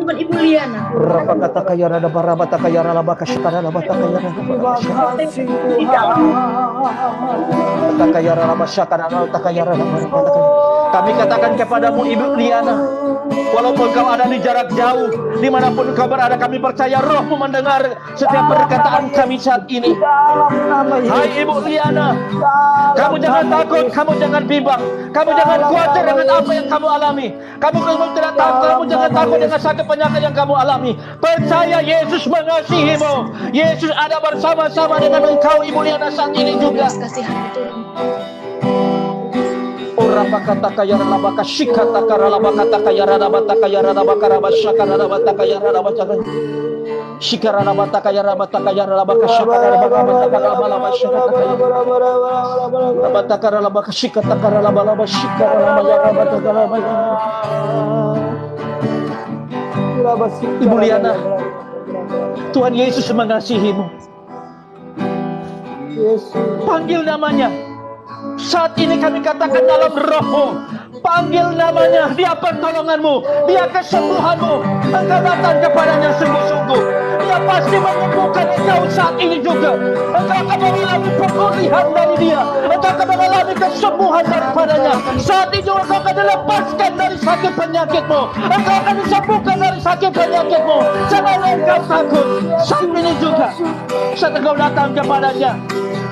Ibu Liana. Kami katakan kepadamu Ibu Liana, walaupun kau ada di jarak jauh, dimanapun kau berada, kami percaya Roh-Mu mendengar setiap perkataan kami saat ini. Hai Ibu Liana, kamu jangan takut, kamu jangan bimbang, kamu jangan khawatir dengan apa yang kamu alami. Kamu tidak takut, kamu jangan takut dengan sakit penyakit yang kamu alami. Percaya Yesus mengasihimu. Yesus ada bersama-sama dengan engkau Ibu Liana saat ini juga. Rabakata kaya rabaka shikata karalabakata kaya rabata kaya rabaka rabashaka rabata kaya rabata shikara rabata kaya rabata kaya rabaka shakara rabata karabashaka rabata karalabaka shikata karalabala shikara rabata karabaya. Ibu Liana, Tuhan Yesus mengasihimu. Panggil namanya. Saat ini kami katakan dalam Roh-Mu, panggil namanya, dia pertolonganmu, dia kesembuhanmu. Engkau datang kepadanya sungguh-sungguh, dia pasti menyembuhkan engkau saat ini juga. Engkau akan mengalami pemulihan dari dia. Engkau akan mengalami kesembuhan daripadanya. Saat ini engkau akan dilepaskan dari sakit penyakitmu. Engkau akan disembuhkan dari sakit penyakitmu. Jangan engkau takut. Saat ini juga saat engkau datang kepadanya,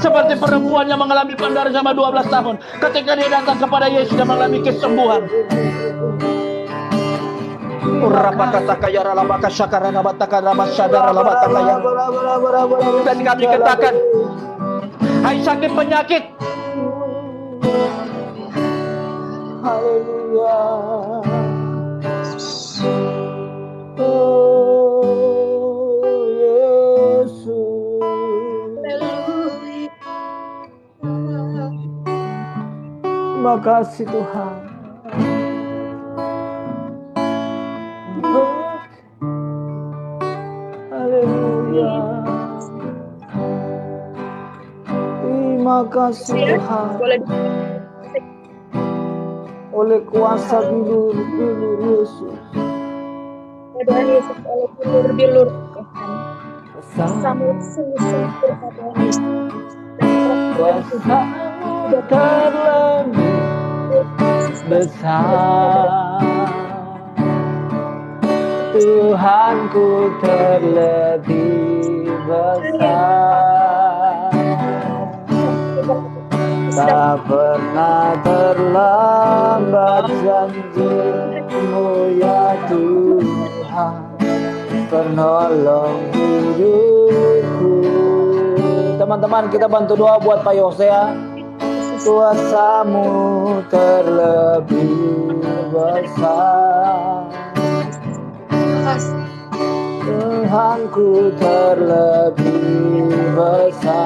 seperti perempuan yang mengalami pendarahan selama 12 tahun. Ketika dia datang kepada Yesus, dia mengalami kesembuhan. Dan kami katakan, hai sakit penyakit, haleluya. Oh Yesus, terima kasih Tuhan. Haleluya. Terima kasih Tuhan. Oleh kuasa bilur-bilur Yesus. Tuhan Yesus, oleh bilur-bilur Tuhan. Bersama Yesus Kuasa terlebih besar, Tuhanku terlebih besar, tak pernah terlambat janji-Mu ya Tuhan, penolong hidupku. Teman-teman, kita bantu doa buat Pak Hosea. Kuasa-Mu terlebih besar, Tuhanku terlebih besar,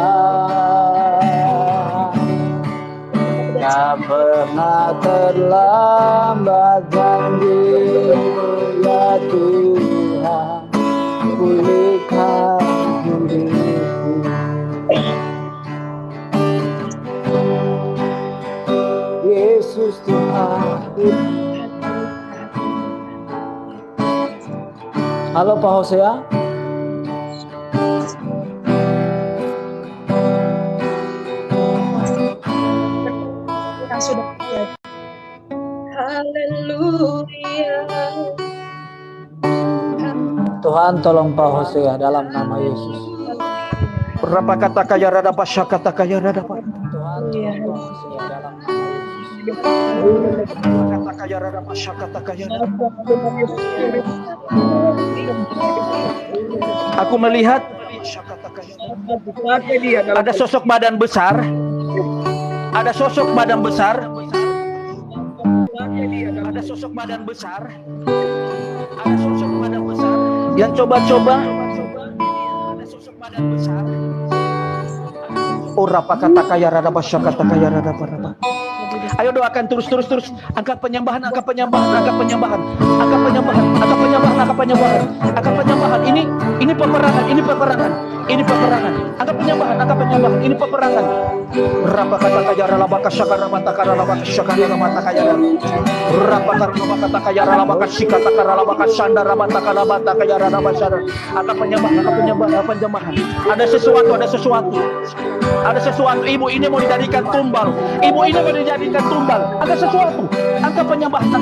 tak pernah terlambat janji-Mu ya Tuhan, pulihkan diriku. Yesus Tuhan. Halo Pak Hosea. yang sudah terjadi. Haleluya. Tuhan tolong Pak Hosea dalam nama Yesus. Berapa kata kaya rada pasya kata kaya rada Pak. Tuhan tolong Pak Hosea dalam nama Yesus. Kata kaya rada pasya kata kaya rada. Aku melihat ada sosok badan besar. Ada sosok badan besar. Ada sosok badan besar. Ada sosok badan besar yang coba-coba. Ada sosok badan besar. Ora kata kaya rada pasya kata kaya rada parah. Ayo doakan terus. Angkat penyembahan. Angkat penyembahan. Ini peperangan. Angkat penyembahan. Ini peperangan. Berapa kata kaya ralabaka syakara matakara labaka syakara matakaya. Berapa kata kaya ralabaka syikata karalabaka syandara matakara matakaya ralabaka. Angkat penyembahan. Ada sesuatu. Ibu ini mau dijadikan tumbal. Ada sesuatu. Angkat penyembahan.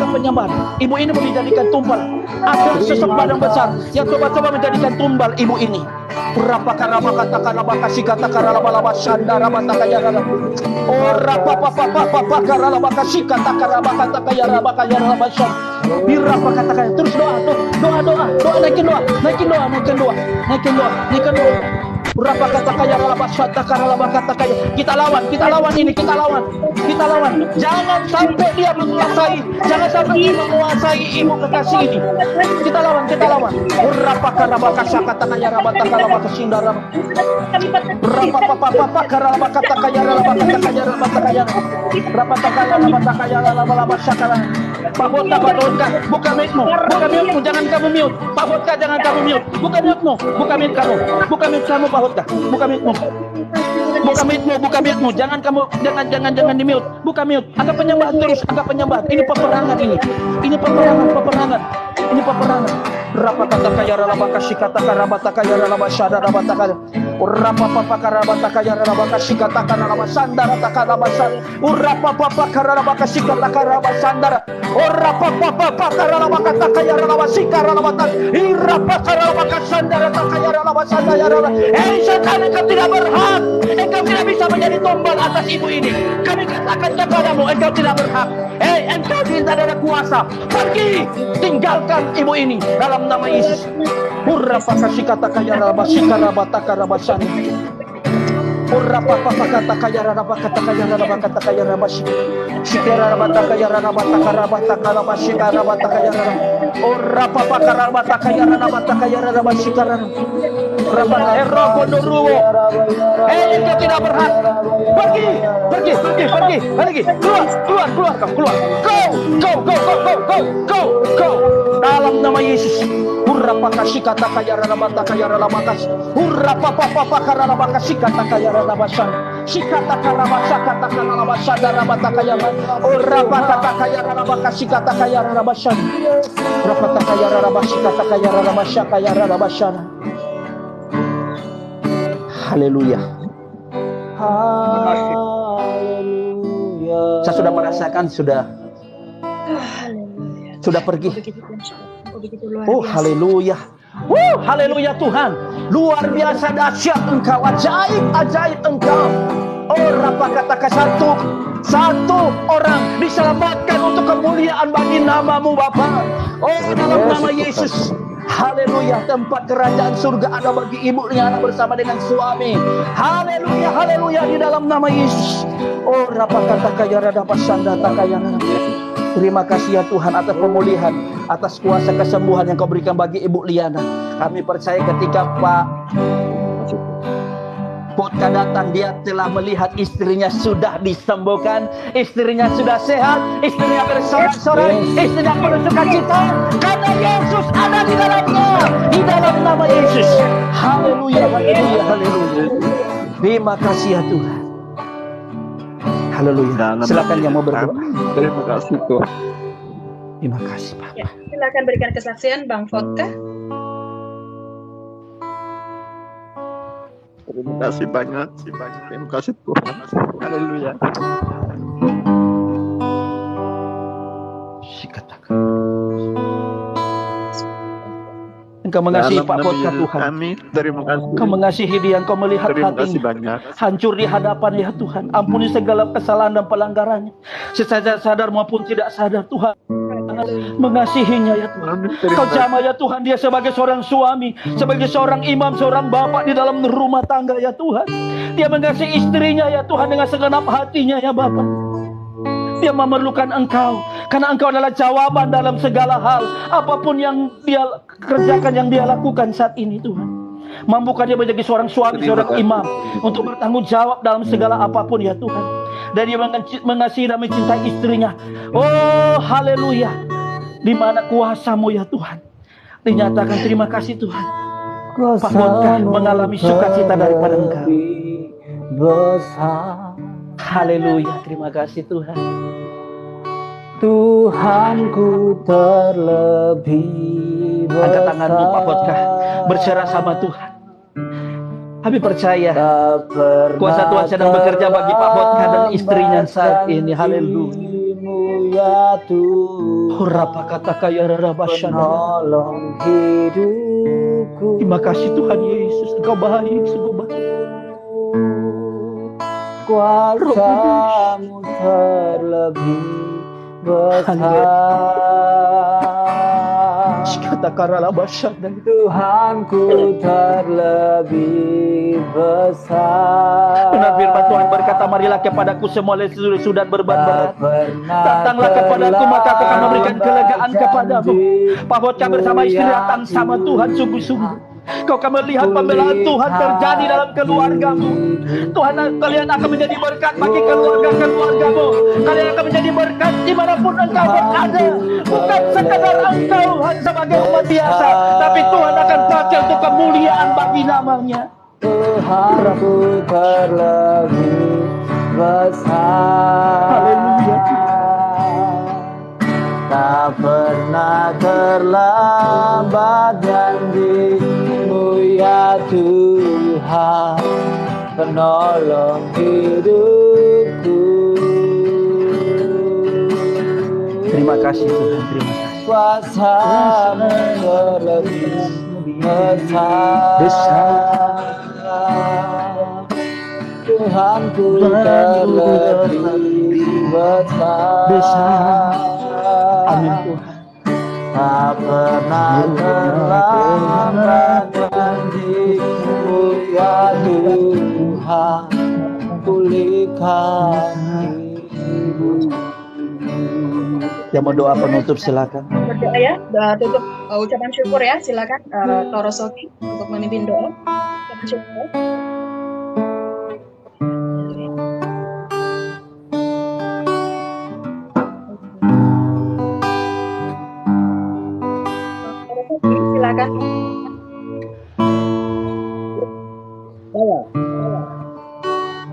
Ibu ini mau dijadikan tumbal. Ada sosok badan besar yang coba-coba menjadikan tumbal ibu ini. Berapa kata karabaka sikata karalaba sandara matakaya. Oh rapa karalabaka sikata karabaka takaya rabaka yaraba sand. Berapa kata terus doa. Naikin doa. Berapa kata kaya ralaba syata karalaba kata kaya. Kita lawan. Jangan sampai dia menguasai. Ibu kekasih ini. Kita lawan. Berapa karabaka syakata kaya rabata karabaka sindara. Berapa papa karalaba kata kaya ralaba kata kaya rabata kaya. Berapa kaya ralaba syakara. Pak Botka, buka mute-mu, jangan kamu mute. Pak Botka, jangan kamu mute. Buka mute-mu, buka mute kamu Pak Botka. Buka mute-mu, jangan di mute. Buka mute. Angkat penyembahan terus, Ini peperangan. Rapataka ya rabaka shikataka rabataka ya rabashada rabataka. Urapapapa karabataka ya rabaka shikataka rabasandara taka rabasandara. Urapapapa karabaka shikataka rabasandara. Urapapapa karabaka taka ya rabasika rabataka. Irapaka rabaka sandara taka ya rabasandara ya rabaka. Setan, engkau tidak berhak. Engkau tidak bisa menjadi tumbal atas ibu ini. Kami katakan kepadamu, engkau tidak berhak. Engkau tidak ada kuasa. Pergi, tinggalkan ibu ini dalam nama Yesus. Urapaka shikataka ya rabasika rabataka rabasandara. Urapapapa kataka ya rabaka taka ya rabaka taka ya rabasika. Shikara rabataka ya rabataka rabataka rabasika rabataka ya rabaka. Urapapa karabataka ya rabataka ya rabasika rabaka erokonoruwo. Engkau tidak berhak. Pergi. Keluar kau, keluar. Go. Dalam nama Yesus. Urapaka shikataka ya rabataka ya rabakas. Urapapapa karabaka shikataka ya rabasan. Shikataka rabasaka taka rabasada rabataka ya. Urapataka ya rabaka shikataka ya rabasan. Rapataka ya rabashikataka ya rabashaka ya rabasan. Haleluya. Saya sudah merasakan sudah pergi. Oh haleluya. Haleluya Tuhan. Luar biasa dahsyat Engkau, ajaib Engkau. Oh rapakataka satu orang diselamatkan untuk kemuliaan bagi namamu Bapa. Oh dalam nama Yesus. Haleluya, tempat kerajaan surga ada bagi ibu dan anak bersama dengan suami. Haleluya di dalam nama Yesus. Oh rapakataka ya radapasanda takayana. Terima kasih ya Tuhan atas pemulihan, atas kuasa kesembuhan yang Kau berikan bagi Ibu Liana. Kami percaya ketika Pak Potka datang, dia telah melihat istrinya sudah disembuhkan, istrinya sudah sehat, istrinya bersorak-sorai, istrinya penuh sukacita, karena Yesus ada di dalamnya, di dalam nama Yesus. Haleluya. Terima kasih ya Tuhan. Haleluya. Silakan yang mau berdoa. Terima kasih Tuhan. Terima kasih Pak. Ya, silakan berikan kesaksian Bang Potka. Terima kasih banyak. Terima kasih Tuhan. Haleluya. Engkau mengasihi Pak Potka Tuhan. Kami terima kasih. Engkau mengasihi dia, Engkau melihat hatinya hancur di hadapan ya Tuhan. Ampuni segala kesalahan dan pelanggarannya, sadar maupun tidak sadar Tuhan. Mengasihinya ya Tuhan. Kau jamah ya Tuhan dia sebagai seorang suami, sebagai seorang imam, seorang bapak di dalam rumah tangga ya Tuhan. Dia mengasihi istrinya ya Tuhan dengan segenap hatinya ya Bapak. Dia memerlukan Engkau, karena Engkau adalah jawaban dalam segala hal. Apapun yang dia kerjakan, yang dia lakukan saat ini Tuhan. Mampukan dia menjadi seorang suami, seorang imam, untuk bertanggung jawab dalam segala apapun ya Tuhan. Dan dia mengasihi dan mencintai istrinya. Oh haleluya. Di mana kuasa-Mu ya Tuhan. Dinyatakan terima kasih Tuhan. Pak Potka mengalami sukacita daripada Engkau. Haleluya, terima kasih Tuhan. Tuhanku terlebih besar. Angkat tanganmu Pak Potka, berserah sama Tuhan. Kami percaya kuasa Tuhan sedang bekerja bagi Pak Potka dan istrinya saat ini. Haleluya. Terima kasih Tuhan Yesus, Engkau baik, sungguh baik. Kuasa-Mu terlebih besar. Tuhanku terlebih besar. Benar firman Tuhan berkata, marilah kepadaku semua lesu-lesu dan beban berat. Datanglah kepadaku, maka aku akan memberikan kelegaan kepadamu. Pak Potka bersama istri datang sama Tuhan sungguh-sungguh. Kau akan melihat pembelaan Tuhan terjadi dalam keluargamu. Kalian akan menjadi berkat bagi keluarga-keluargamu. Kalian akan menjadi berkat dimanapun engkau berada. Bukan sekadar engkau sebagai umat biasa, tapi Tuhan akan pakai untuk kemuliaan bagi namanya. Tuhanku terlebih besar. Haleluya. Tak pernah terlambat hamba janji-Mu ya Tuhan, penolong hidupku. Terima kasih Tuhan, terima kasih. Kuasa-Mu terlebih besar, Tuhanku terlebih besar. Amin Tuhan. Tak pernah terlambat janji-Mu ya Tuhan, pulihkan hidupku. Yang mau doa penutup silakan. Berdoa ya, doa tutup ucapan syukur ya, silakan Toro Sofi untuk memimpin doa. Ucapan syukur. Silakan.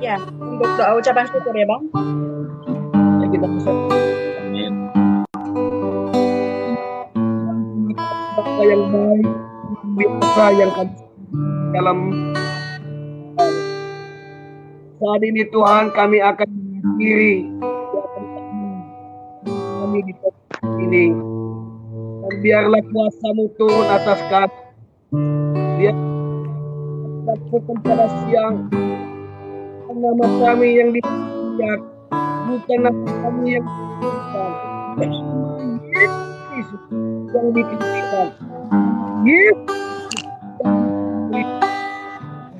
Ya, untuk doa ucapan syukur ya Bang. Ya, kita bisa. Amin. Bapa yang baik, biasa yang kami dalam saat ini Tuhan, kami akan mengakhiri kami di tempat ini. Dan biarlah kuasa-Mu turun atas kami. Biar lakukan pada siang nama kami yang dimuliakan, bukan nama kami yang dimuliakan. Yesus yang ditinggikan. Yesus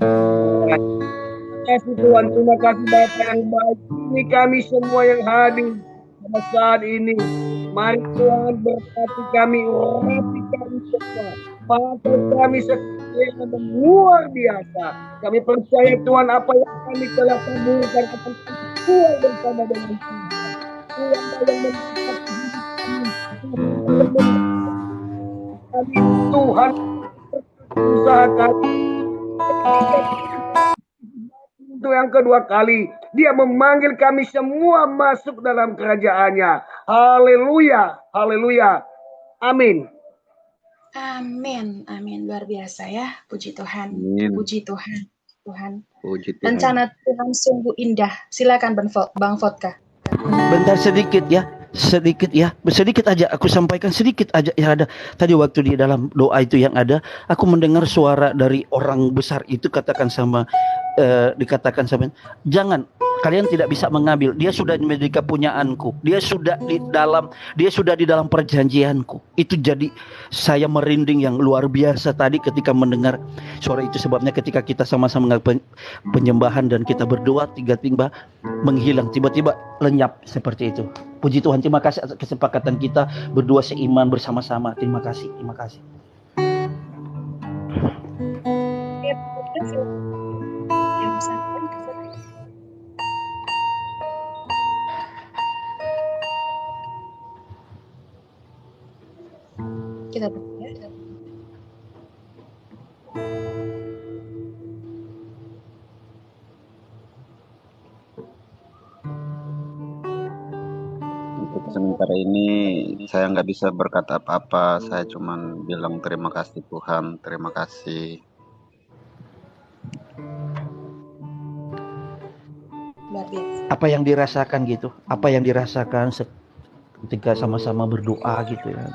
terima kasih Tuhan, terima kasih Bapa yang baik. Ini kami semua yang hadir pada saat ini. Mari Tuhan berkati kami, urapi kami semua. Pakai kami sekian dan luar biasa. Kami percaya Tuhan apa yang kami telah taburkan akan kami keluar bersama dengan Tuhan. Tuhan yang memberkati hidup kami. Tuhan usaha kami. Untuk yang kedua kali, Dia memanggil kami semua masuk dalam kerajaannya. Haleluya, haleluya, amin. Amin, amin, luar biasa ya, puji Tuhan, Amin. puji Tuhan, Tuhan. Puji Tuhan. Rencana Tuhan sungguh indah. Silakan Bang Vodka. Bentar sedikit ya, sedikit aja aku sampaikan sedikit aja yang ada tadi waktu di dalam doa itu yang ada aku mendengar suara dari orang besar itu dikatakan sama jangan, kalian tidak bisa mengambil, dia sudah menjadi kepunyaanku, dia sudah di dalam perjanjianku. Itu jadi saya merinding yang luar biasa tadi ketika mendengar suara itu. Sebabnya ketika kita sama-sama penyembahan dan kita berdoa, tiba-tiba menghilang, tiba-tiba lenyap seperti itu. Puji Tuhan, terima kasih atas kesepakatan kita berdua seiman bersama-sama. Terima kasih, terima kasih. Kita tutup ya. Untuk sementara ini saya nggak bisa berkata apa-apa. Saya cuman bilang terima kasih Tuhan, terima kasih. Apa yang dirasakan gitu? Apa yang dirasakan ketika sama-sama berdoa gitu ya?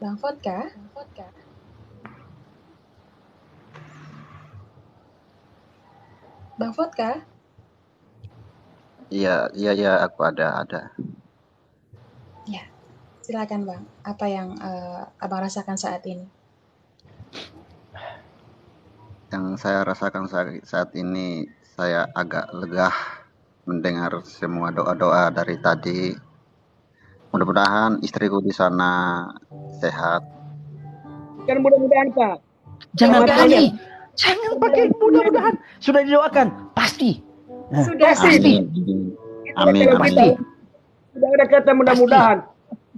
Bang Vodka. Bang Vodka. Iya, aku ada. Ya, silakan Bang. Apa yang Abang rasakan saat ini? Yang saya rasakan saat ini, saya agak lega mendengar semua doa-doa dari tadi. Mudah-mudahan istriku di sana sehat. Dan mudah-mudahan Pak. Jangan pakai mudah-mudahan. Sudah didoakan, pasti. Sudah pasti. Amin. Pasti. Sudah ada kata mudah-mudahan.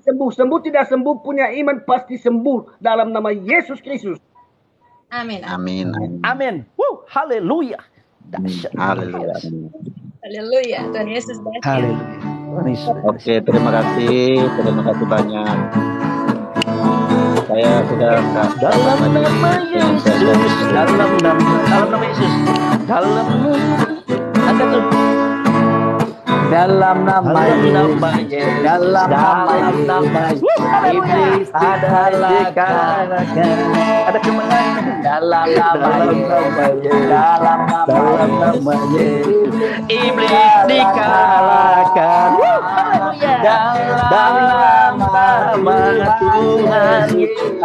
Sembuh tidak sembuh, punya iman pasti sembuh dalam nama Yesus Kristus. Amin. Amin. Amin. Haleluya. Haleluya. Haleluya. Tuhan Yesus dahsyat. Haleluya. Oke, terima kasih banyak. Saya sudah dalam nama Yesus, dalam nama Yesus, dalam angkat tuh. Dalam nama Yesus, dalam nama iblis adalah ada kemenangan dalam nama Yesus, dalam nama Yesus, iblis dikalahkan. Dalam nama Tuhan Yesus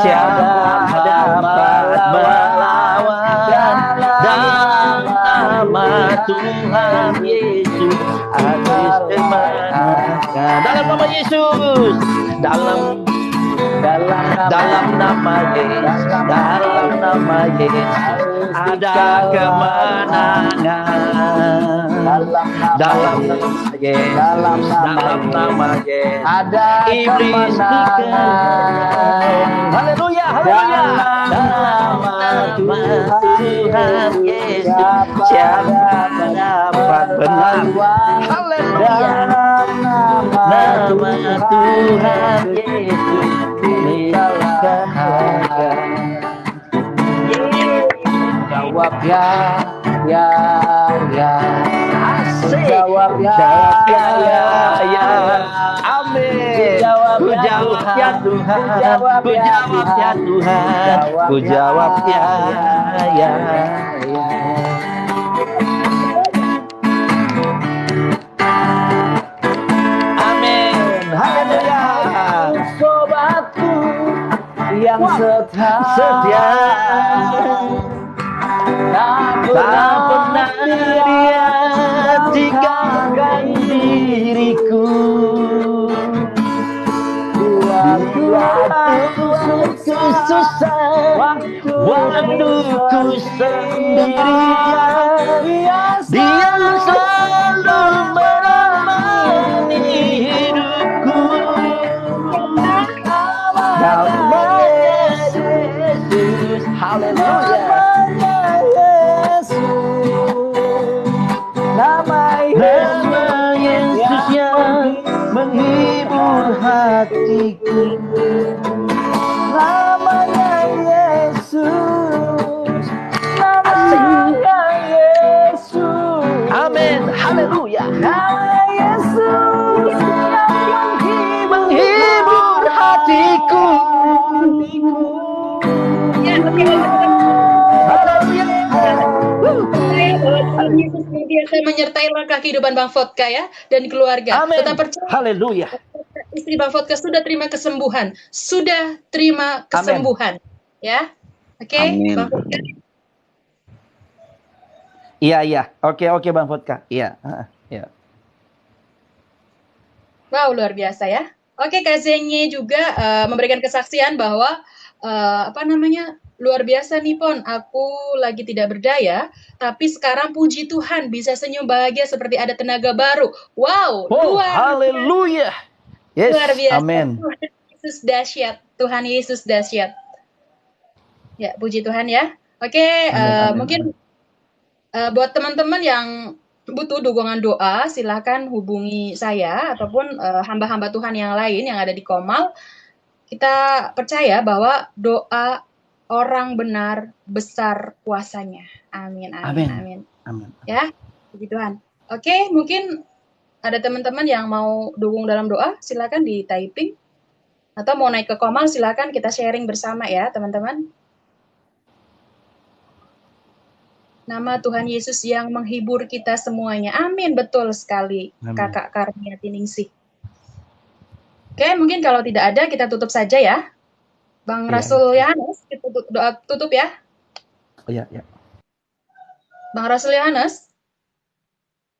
siapa dapat melawan? Dalam nama Tuhan Yesus habis kemenangan. Dalam nama Yesus, dalam nama Yesus, dalam nama Yesus ada kemenangan. Dalam nama Yesus ada iblis kemenangan. Haleluya, haleluya. Dalam nama Tuhan Yesus siapa dapat benar. Haleluya. Nama Tuhan Yesus dikalahkan. Jawab ya. Jawab ya. Amin. Ku jawab ya Tuhan. Ku jawab ya Tuhan. Ku jawab ya. Amin. Haleluya. Sobatku yang setia. Tak pernah dia tinggalkan diriku. Waktu susah, waktu ku sendirian, dia selalu menemani hidupku. Nama Yesus, haleluya. Nama Yesus yang menghibur hatiku. Namanya Yesus, namanya Yesus. Amin. Haleluya. Nama Yesus yang menghibur hatiku. Yesus biasa menyertai langkah kehidupan Bang Vodka ya dan keluarga. Amin. Tetap percaya. Haleluya. Istri Bang Vodka sudah terima kesembuhan. Ya. Oke, Bang Vodka. Iya. Oke Bang Vodka. Iya. Wow, luar biasa ya. Oke, Kak Zenye juga memberikan kesaksian bahwa luar biasa nih Pon, aku lagi tidak berdaya, tapi sekarang puji Tuhan bisa senyum bahagia seperti ada tenaga baru. Wow, haleluya. Yes, luar biasa. amin. Tuhan Yesus dahsyat. Tuhan Yesus dahsyat. Ya, puji Tuhan ya. Oke, mungkin buat teman-teman yang butuh dukungan doa, silakan hubungi saya ataupun hamba-hamba Tuhan yang lain yang ada di Komal. Kita percaya bahwa doa orang benar besar kuasanya. Amin. Ya, puji Tuhan. Oke, mungkin ada teman-teman yang mau dukung dalam doa, silakan di typing. Atau mau naik ke Komal, silakan kita sharing bersama ya, teman-teman. Nama Tuhan Yesus yang menghibur kita semuanya. Amin, betul sekali. Amin. Kakak Karniati Ningsih. Oke, mungkin kalau tidak ada, kita tutup saja ya. Bang Rasul Yohanes, kita tutup ya. Iya. Bang Rasul Yohanes,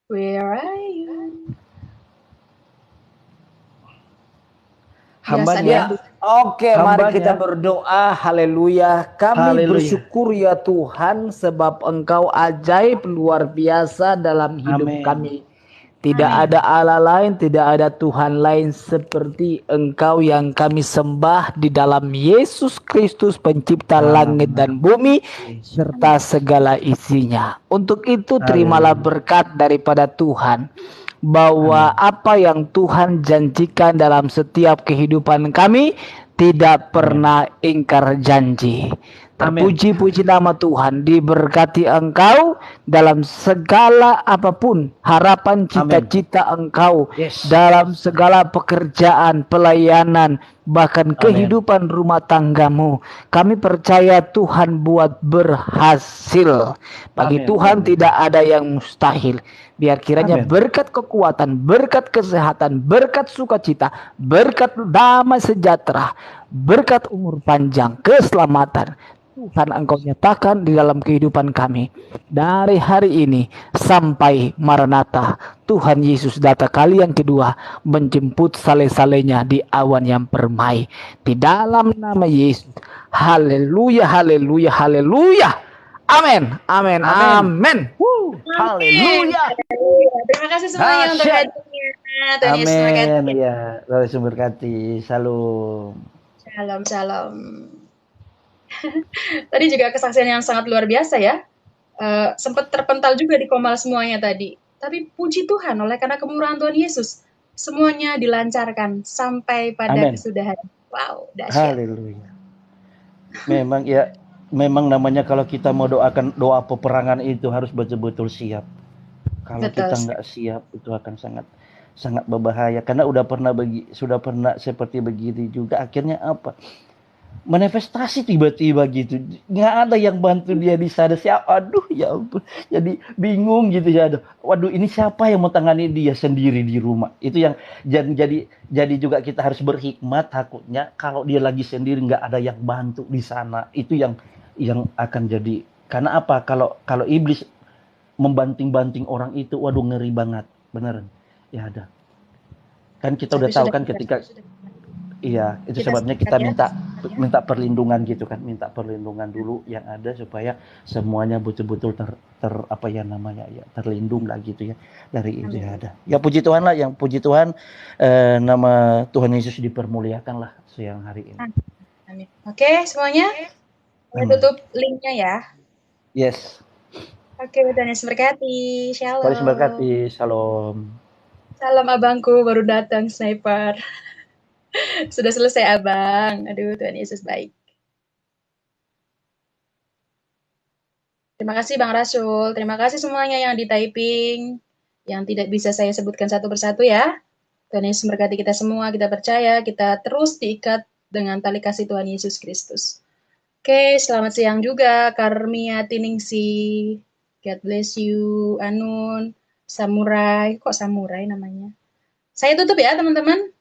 where are you? Hambanya. Oke, mari kita berdoa. Haleluya. Kami bersyukur ya Tuhan sebab Engkau ajaib luar biasa dalam hidup kami. Tidak Amin. ada Allah lain, tidak ada Tuhan lain seperti Engkau yang kami sembah di dalam Yesus Kristus pencipta langit dan bumi serta segala isinya. Untuk itu terimalah berkat daripada Tuhan, bahwa apa yang Tuhan janjikan dalam setiap kehidupan kami tidak pernah ingkar janji. Terpuji-puji nama Tuhan, diberkati engkau dalam segala apapun harapan cita-cita engkau, dalam segala pekerjaan, pelayanan, bahkan kehidupan rumah tanggamu. Kami percaya Tuhan buat berhasil. Bagi Tuhan tidak ada yang mustahil. Biar kiranya berkat kekuatan, berkat kesehatan, berkat sukacita, berkat damai sejahtera, berkat umur panjang, keselamatan Tuhan Engkau nyatakan di dalam kehidupan kami dari hari ini sampai Maranatha. Tuhan Yesus datang kali yang kedua menjemput sale-salenya di awan yang permai. Di dalam nama Yesus. Haleluya, haleluya, haleluya. Amin, amin, amin. Haleluya. Terima kasih semuanya untuk hadirnya. Tuhan Yesus memberkati. Amin. Ya, Tuhan Yesus memberkati. Shalom. Shalom, shalom. Tadi juga kesaksian yang sangat luar biasa ya. Sempat terpental juga di Komal semuanya tadi. Tapi puji Tuhan, oleh karena kemurahan Tuhan Yesus, semuanya dilancarkan sampai pada kesudahan. Wow, dahsyat. Haleluya. Memang ya, memang namanya kalau kita mau doakan doa peperangan itu harus betul-betul siap. Kalau kita nggak siap itu akan sangat berbahaya. Karena sudah pernah seperti begitu juga. Akhirnya apa? Manifestasi tiba-tiba gitu, nggak ada yang bantu dia di sana. Siapa? Aduh ya ampun, jadi bingung gitu ya. Waduh, ini siapa yang mau tangani dia sendiri di rumah? Itu yang jadi juga kita harus berhikmat. Takutnya kalau dia lagi sendiri nggak ada yang bantu di sana, itu yang akan jadi. Karena apa? Kalau iblis membanting-banting orang itu, waduh ngeri banget, beneran. Ya ada. Kan kita udah tahu kan ketika. Iya, itu sebabnya kita minta perlindungan gitu kan, minta perlindungan dulu yang ada supaya semuanya betul-betul terlindung lah gitu ya dari itu ya ada. Ya puji Tuhan lah, yang puji Tuhan nama Tuhan Yesus dipermuliakan lah siang hari ini. Amin. Oke, semuanya. Kita tutup linknya ya. Yes. Oke, Tuhan Yesus berkati. Shalom. Tuhan Yesus berkati. Shalom. Salam abangku baru datang sniper. Sudah selesai abang. Aduh, Tuhan Yesus baik. Terima kasih Bang Rasul. Terima kasih semuanya yang di typing. Yang tidak bisa saya sebutkan satu persatu ya. Tuhan Yesus memberkati kita semua. Kita percaya kita terus diikat dengan tali kasih Tuhan Yesus Kristus. Oke, selamat siang juga Karmia Tiningsi. God bless you. Anun. Samurai. Kok Samurai namanya? Saya tutup ya teman-teman.